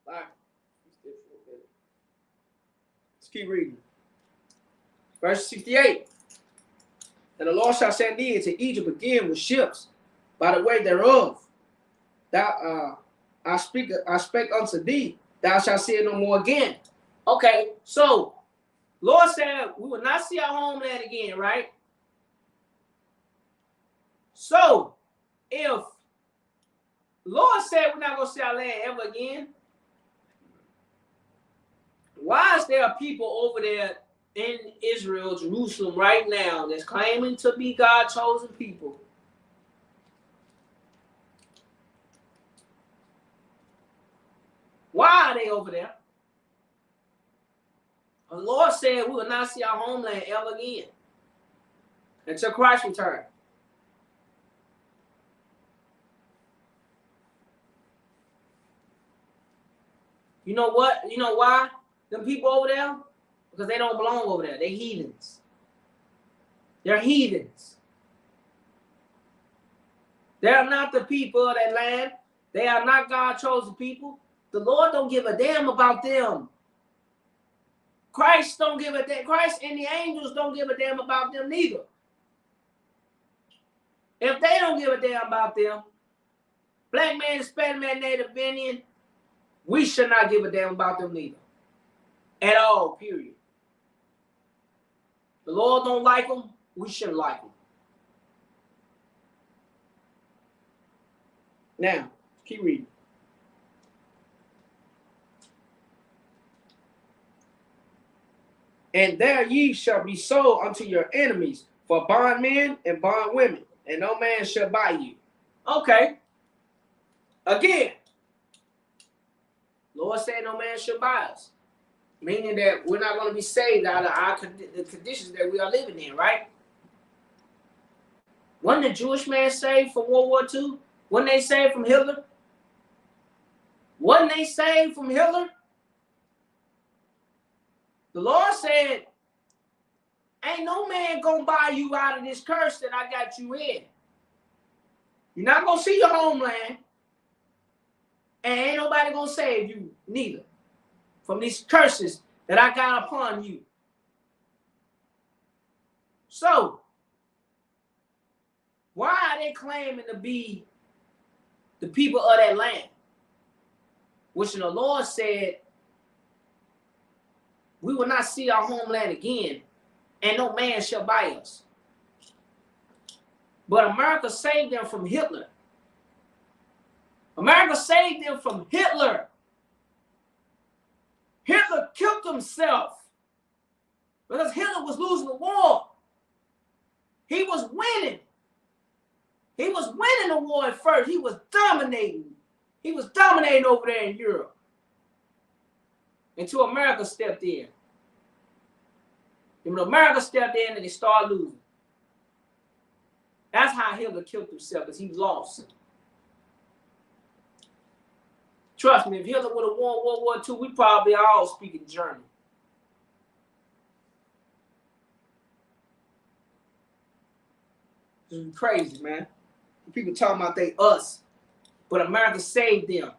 All right. Let's keep reading. Verse 68. And the Lord shall send thee into Egypt again with ships by the way thereof. I speak unto thee, thou shalt see it no more again. Okay, so Lord said we will not see our homeland again, right? So if Lord said we're not going to see our land ever again, why is there people over there in Israel, Jerusalem right now that's claiming to be God chosen people? Why are they over there? The Lord said we will not see our homeland ever again until Christ returns. You know what? You know why? Them people over there? Because they don't belong over there. They're heathens. They're heathens. They are not the people of that land. They are not God chosen people. The Lord don't give a damn about them. Christ don't give a damn. Christ and the angels don't give a damn about them neither. If they don't give a damn about them, black man, Hispanic man, Native Indian, we should not give a damn about them neither. At all, period. The Lord don't like them, we shouldn't like them. Now, keep reading. And there ye shall be sold unto your enemies for bondmen and bondwomen, and no man shall buy you. Okay. Again, Lord said no man shall buy us. Meaning that we're not going to be saved out of the conditions that we are living in, right? Wasn't the Jewish man saved from World War II? Wasn't they saved from Hitler? Wasn't they saved from Hitler? The Lord said, ain't no man going to buy you out of this curse that I got you in. You're not going to see your homeland. And ain't nobody going to save you neither from these curses that I got upon you. So, why are they claiming to be the people of that land? Which the Lord said, we will not see our homeland again, and no man shall buy us. But America saved them from Hitler. America saved them from Hitler. killed himself because Hitler was losing the war. He was winning. He was winning the war at first. He was dominating. He was dominating over there in Europe. Until America stepped in. And when America stepped in, and they started losing. That's how Hitler killed himself, because he lost. Trust me, if Hitler would have won World War II, we probably all speaking German. It's crazy, man. People talking about they us, but America saved them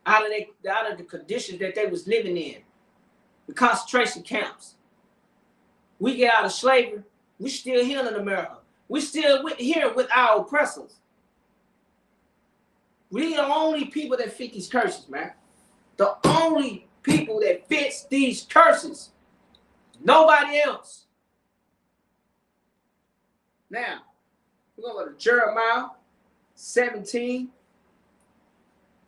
out of the conditions that they was living in, the concentration camps. We get out of slavery, we still here in America. We still here with our oppressors. We the only people that fit these curses, man. The only people that fits these curses. Nobody else. Now, we're going to go to Jeremiah 17.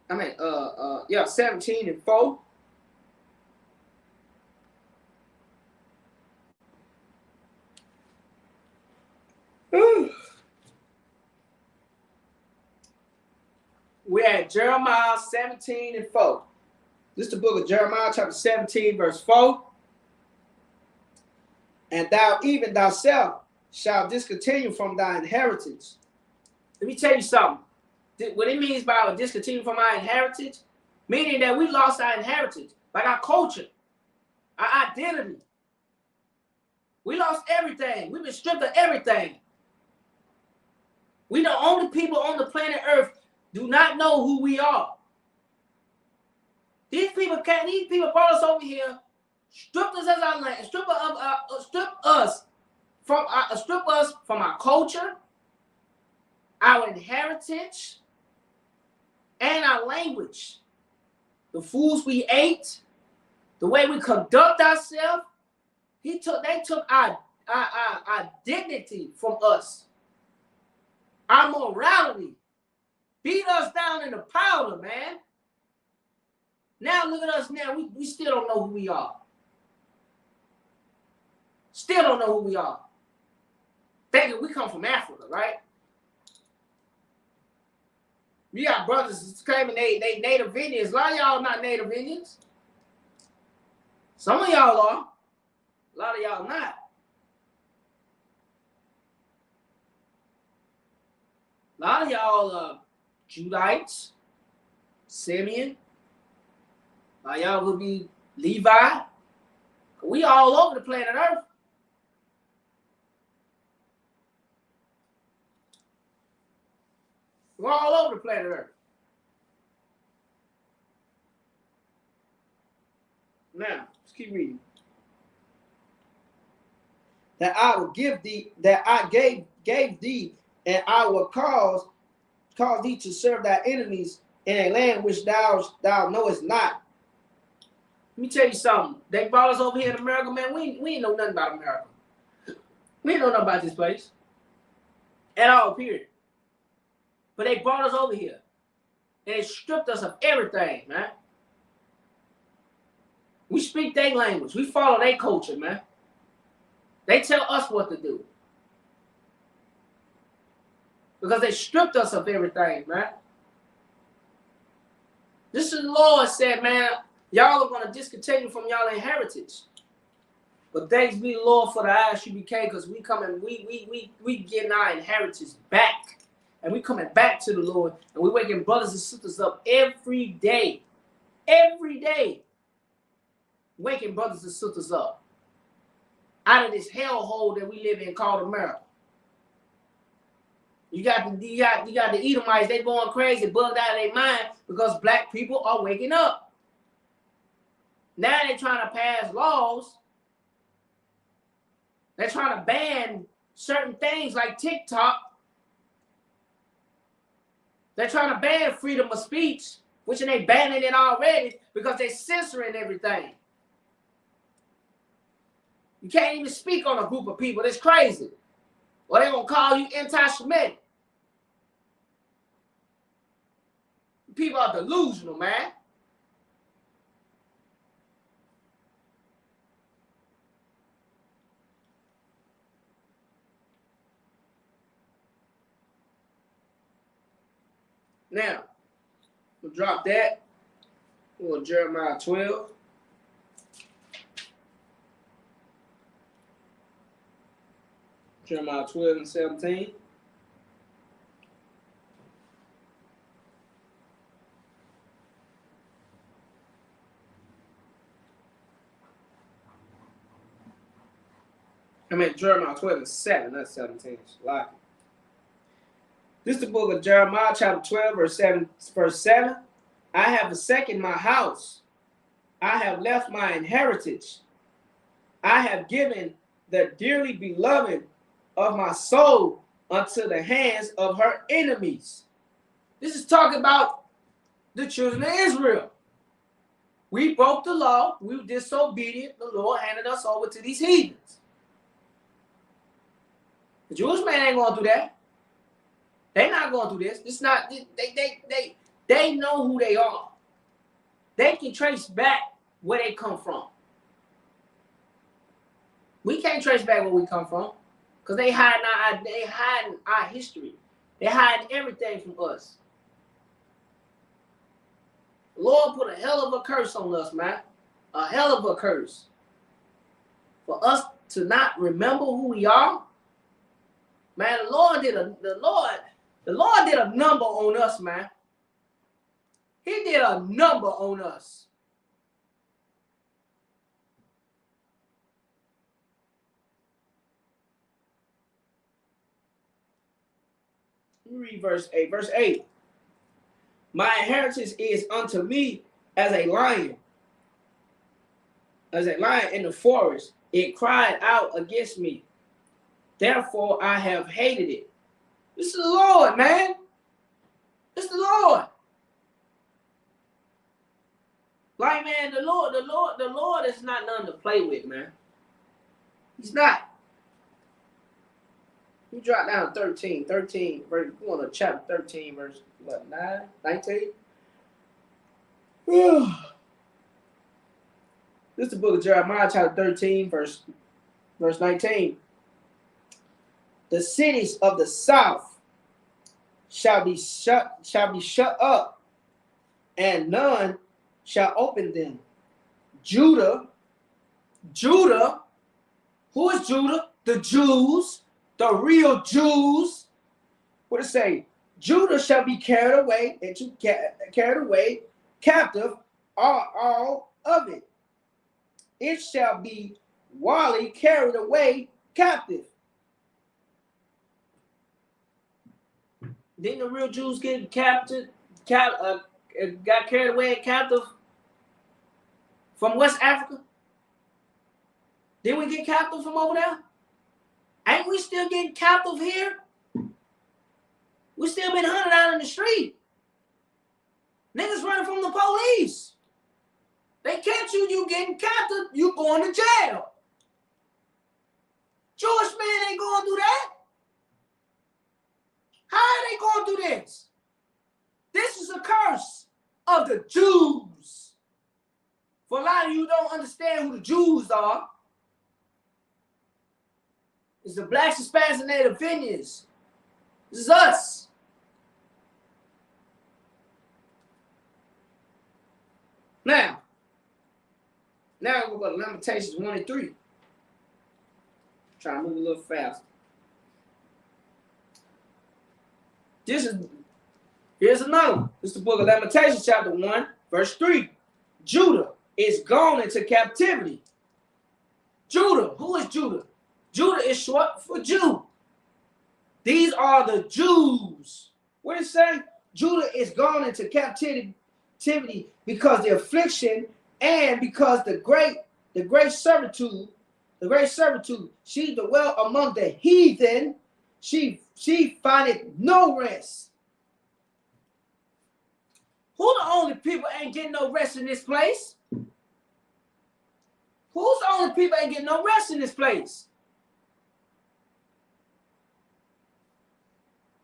17 and 4. We're at Jeremiah 17 and 4. This is the book of Jeremiah, chapter 17, verse 4. And thou, even thyself, shalt discontinue from thy inheritance. Let me tell you something. What it means by discontinue from our inheritance, meaning that we lost our inheritance, like our culture, our identity. We lost everything. We've been stripped of everything. We the only people on the planet Earth do not know who we are. These people brought us over here, stripped us as our land, strip us from our culture, our inheritance, and our language. The foods we ate, the way we conduct ourselves. They took our dignity from us, our morality. Beat us down in the powder, man. Now look at us now. We still don't know who we are. Still don't know who we are. Thinking we come from Africa, right? We got brothers claiming they native Indians. A lot of y'all not native Indians. Some of y'all are. A lot of y'all not. A lot of y'all are Judites, Simeon. A lot of y'all will be Levi. We all over the planet Earth. We're all over the planet Earth. Now, let's keep reading. That I will give thee, that I gave thee, and I will cause thee to serve thy enemies in a land which thou knowest not. Let me tell you something. They brought us over here in America, man. We ain't know nothing about America. We ain't know nothing about this place. At all, period. But they brought us over here. And they stripped us of everything, man. We speak their language. We follow their culture, man. They tell us what to do. Because they stripped us of everything, man. This is the Lord said, man, y'all are going to discontinue from y'all inheritance. But thanks be the Lord for the eyes you became, because we coming, we getting our inheritance back. And we coming back to the Lord. And we waking brothers and sisters up every day. Every day. Waking brothers and sisters up. Out of this hellhole that we live in called America. You got the Edomites, they going crazy, bugged out of their mind because black people are waking up. Now they're trying to pass laws. They're trying to ban certain things like TikTok. They're trying to ban freedom of speech, which they banning it already because they're censoring everything. You can't even speak on a group of people. That's crazy. Or they're going to call you anti-Semitic. People are delusional, man. Now, we'll drop that. We'll go Jeremiah 12. Jeremiah 12 and 17. I mean, Jeremiah 12 and 7, not 17. Like this is the book of Jeremiah, chapter 12, verse 7. I have forsaken my house. I have left my inheritance. I have given the dearly beloved of my soul unto the hands of her enemies. This is talking about the children of Israel. We broke the law. We were disobedient. The Lord handed us over to these heathens. The Jewish man ain't going to do that. They're not going to do this. It's not. They know who they are. They can trace back where they come from. We can't trace back where we come from because they hiding our history. They hiding everything from us. The Lord put a hell of a curse on us, man. A hell of a curse. For us to not remember who we are. Man, the Lord did a number on us, man. He did a number on us. Let me read verse 8. Verse 8. My inheritance is unto me as a lion. As a lion in the forest. It cried out against me. Therefore, I have hated it. This is the Lord, man. This is the Lord. Like, man, the Lord is not nothing to play with, man. He's not. You drop down 13, verse, go on to chapter 13, verse, what, 9, 19? This is the book of Jeremiah, chapter 13, verse 19. The cities of the south shall be shut up, and none shall open them. Judah, who is Judah? The Jews, the real Jews. What does it say? Judah shall be carried away, captive, all of it. It shall be wholly carried away captive. Didn't the real Jews get got carried away captive from West Africa? Didn't we get captive from over there? Ain't we still getting captive here? We still been hunted out in the street. Niggas running from the police. They catch you, you getting captive, you going to jail. Jewish man ain't going through that. How are they going through this? This is a curse of the Jews. For a lot of you don't understand who the Jews are. It's the blacks, Hispanics, and Native Indians. This is us. Now we'll go to Lamentations 1 and 3. Try to move a little faster. Here's another one. This is the book of Lamentations, chapter 1, verse 3. Judah is gone into captivity. Judah, who is Judah? Judah is short for Jew. These are the Jews. What does it say? Judah is gone into captivity because the affliction and because the great servitude, she dwelt among the heathen. She findeth no rest. Who the only people ain't getting no rest in this place? Who's the only people ain't getting no rest in this place?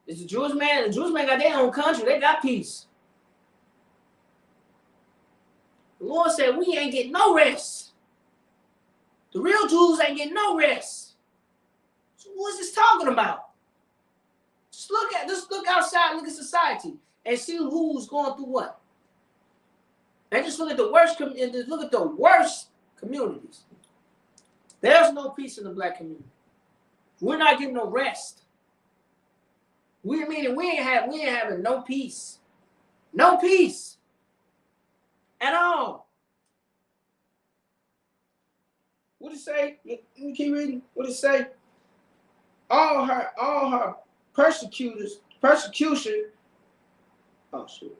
It's the Jewish man. The Jewish man got their own country. They got peace. The Lord said we ain't getting no rest. The real Jews ain't getting no rest. So what is this talking about? Just look outside, look at society. and see who's going through what. And just look at the worst communities. There's no peace in the black community. We're not getting no rest. We ain't having no peace. No peace at all. What it say? Let me keep reading. What it say? All her persecution. Oh shit.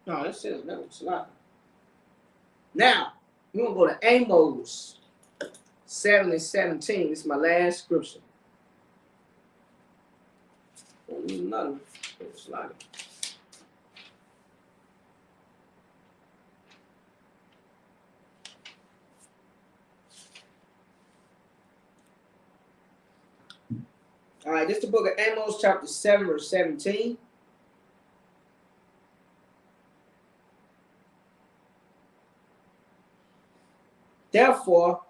No, this is no, it's not. Now, we're gonna go to Amos 7 and 17. This is my last scripture. Another slide. All right, this is the book of Amos, chapter 7, verse 17. Therefore,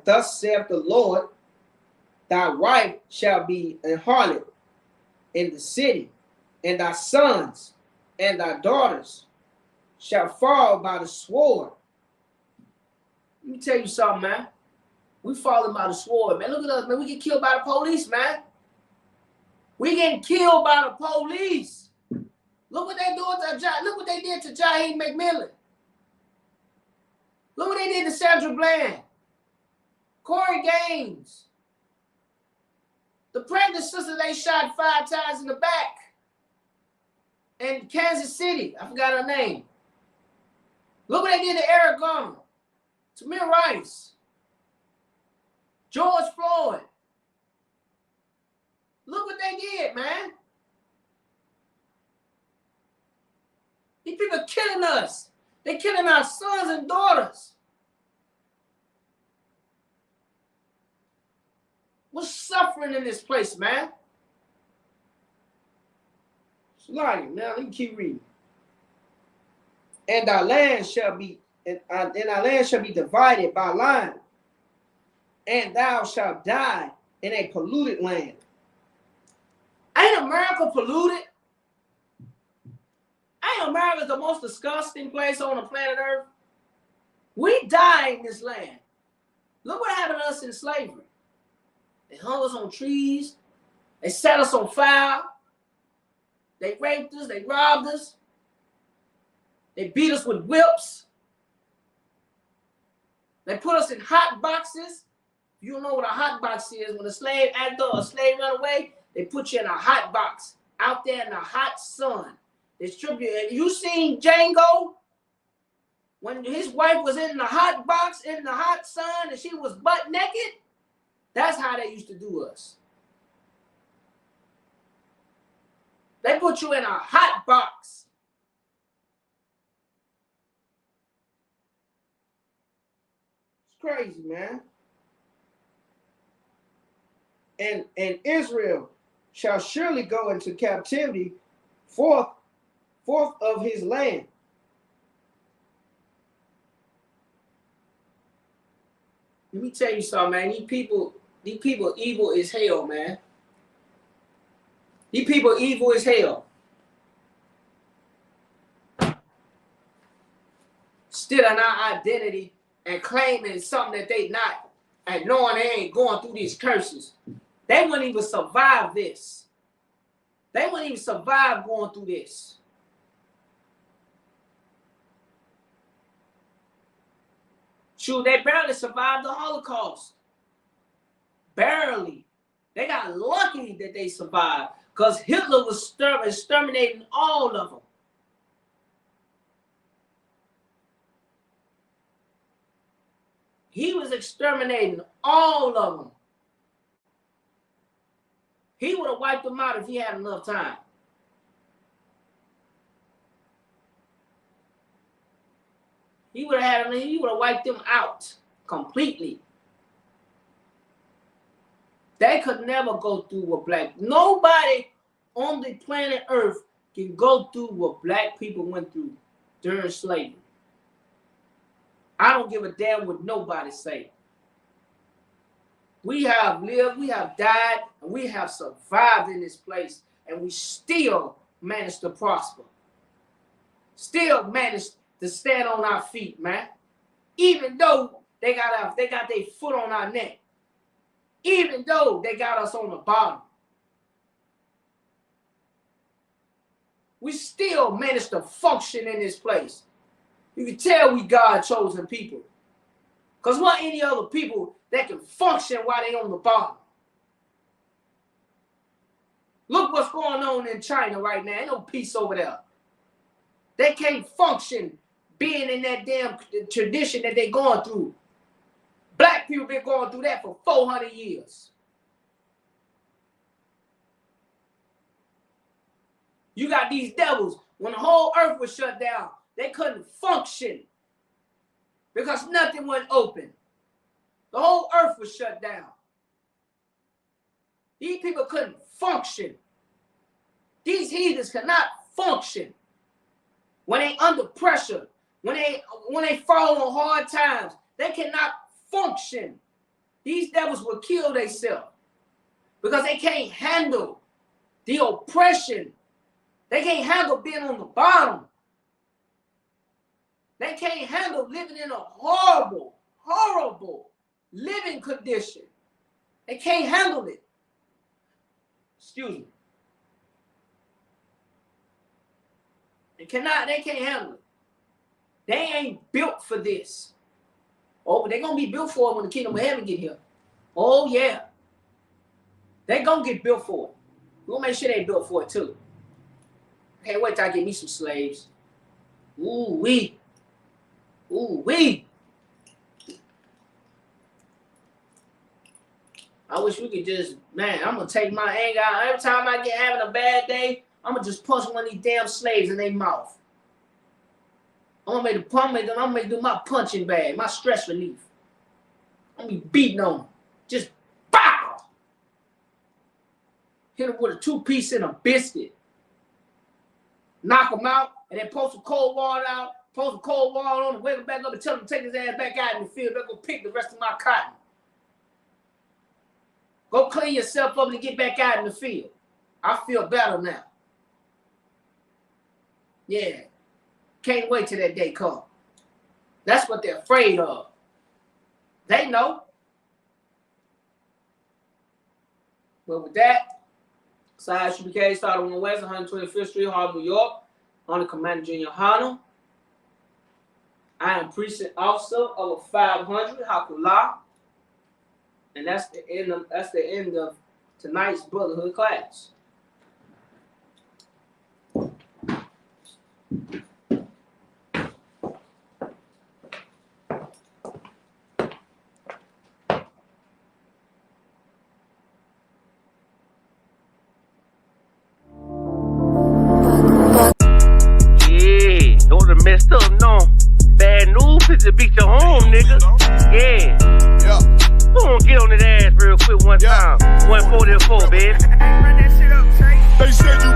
thus saith the Lord, thy wife shall be an harlot in the city, and thy sons and thy daughters shall fall by the sword. Let me tell you something, man. We falling by the sword, man. Look at us, man. We get killed by the police, man. We getting killed by the police. Look what they doing to Look what they did to Jaheim McMillan. Look what they did to Sandra Bland, Corey Gaines, the pregnant sister they shot 5 times in the back in Kansas City. I forgot her name. Look what they did to Eric Garner, Tamir Rice, George Floyd. Look what they did, man. These people are killing us. They're killing our sons and daughters. We're suffering in this place, man. Slide it. Now let me keep reading. And our land shall be divided by line, and thou shalt die in a polluted land. Ain't America polluted? Ain't America the most disgusting place on the planet Earth? We die in this land. Look what happened to us in slavery. They hung us on trees. They set us on fire. They raped us. They robbed us. They beat us with whips. They put us in hot boxes. You don't know what a hot box is. When a slave run away, they put you in a hot box out there in the hot sun. They strip you. And you seen Django when his wife was in the hot box in the hot sun and she was butt naked? That's how they used to do us. They put you in a hot box. It's crazy, man. And Israel shall surely go into captivity forth of his land. Let me tell you something, man. These people evil as hell, man. These people evil as hell. Still in our identity and claiming something that they not, and knowing they ain't going through these curses. They wouldn't even survive this. They wouldn't even survive going through this. Shoot, they barely survived the Holocaust. Barely. They got lucky that they survived because Hitler was exterminating all of them. He was exterminating all of them. He would have wiped them out if he had enough time. He would have wiped them out completely. They could never go through what nobody on the planet Earth can go through what black people went through during slavery. I don't give a damn what nobody say. We have lived, we have died, and we have survived in this place, and we still managed to prosper. Still managed to stand on our feet, man. Even though they got their foot on our neck. Even though they got us on the bottom. We still managed to function in this place. You can tell we God-chosen people. Because what any other people that can function while they on the bottom? Look what's going on in China right now. Ain't no peace over there. They can't function being in that damn tradition that they going through. Black people been going through that for 400 years. You got these devils. When the whole earth was shut down, they couldn't function because nothing went open. The whole earth was shut down. These people couldn't function. These heathens cannot function when they under pressure, when they fall on hard times. They cannot function. These devils will kill themselves because they can't handle the oppression. They can't handle being on the bottom. They can't handle living in a horrible, horrible living condition. They can't handle it. Excuse me. They can't handle it. They ain't built for this. Oh, but they're going to be built for it when the kingdom of heaven get here. Oh, yeah. They're going to get built for it. We're going to make sure they built for it, too. Can't wait till I get me some slaves. Ooh-wee. Ooh-wee. I wish we could just, man, I'm going to take my anger out. Every time I get having a bad day, I'm going to just punch one of these damn slaves in their mouth. I'm going to do my punching bag, my stress relief. I'm going to be beating on them. Just bow. Hit them with a 2-piece and a biscuit. Knock them out, and then pour some cold water out, pour some cold water on him, wake him back up and tell him to take his ass back out in the field. Better go pick the rest of my cotton. Go clean yourself up and get back out in the field. I feel better now. Yeah. Can't wait till that day comes. That's what they're afraid of. They know. But with that, Side SUPK started on West 125th Street, Harlem, New York, on the Commander Junior Hano. I am precinct officer of a 500 Hakula, and that's the end of tonight's brotherhood class.
Messed up, no. Bad news is to beat your home, nigga. Yeah. Go on, get on that ass real quick one time. 144, baby.
Run that shit up, Trey.
They said you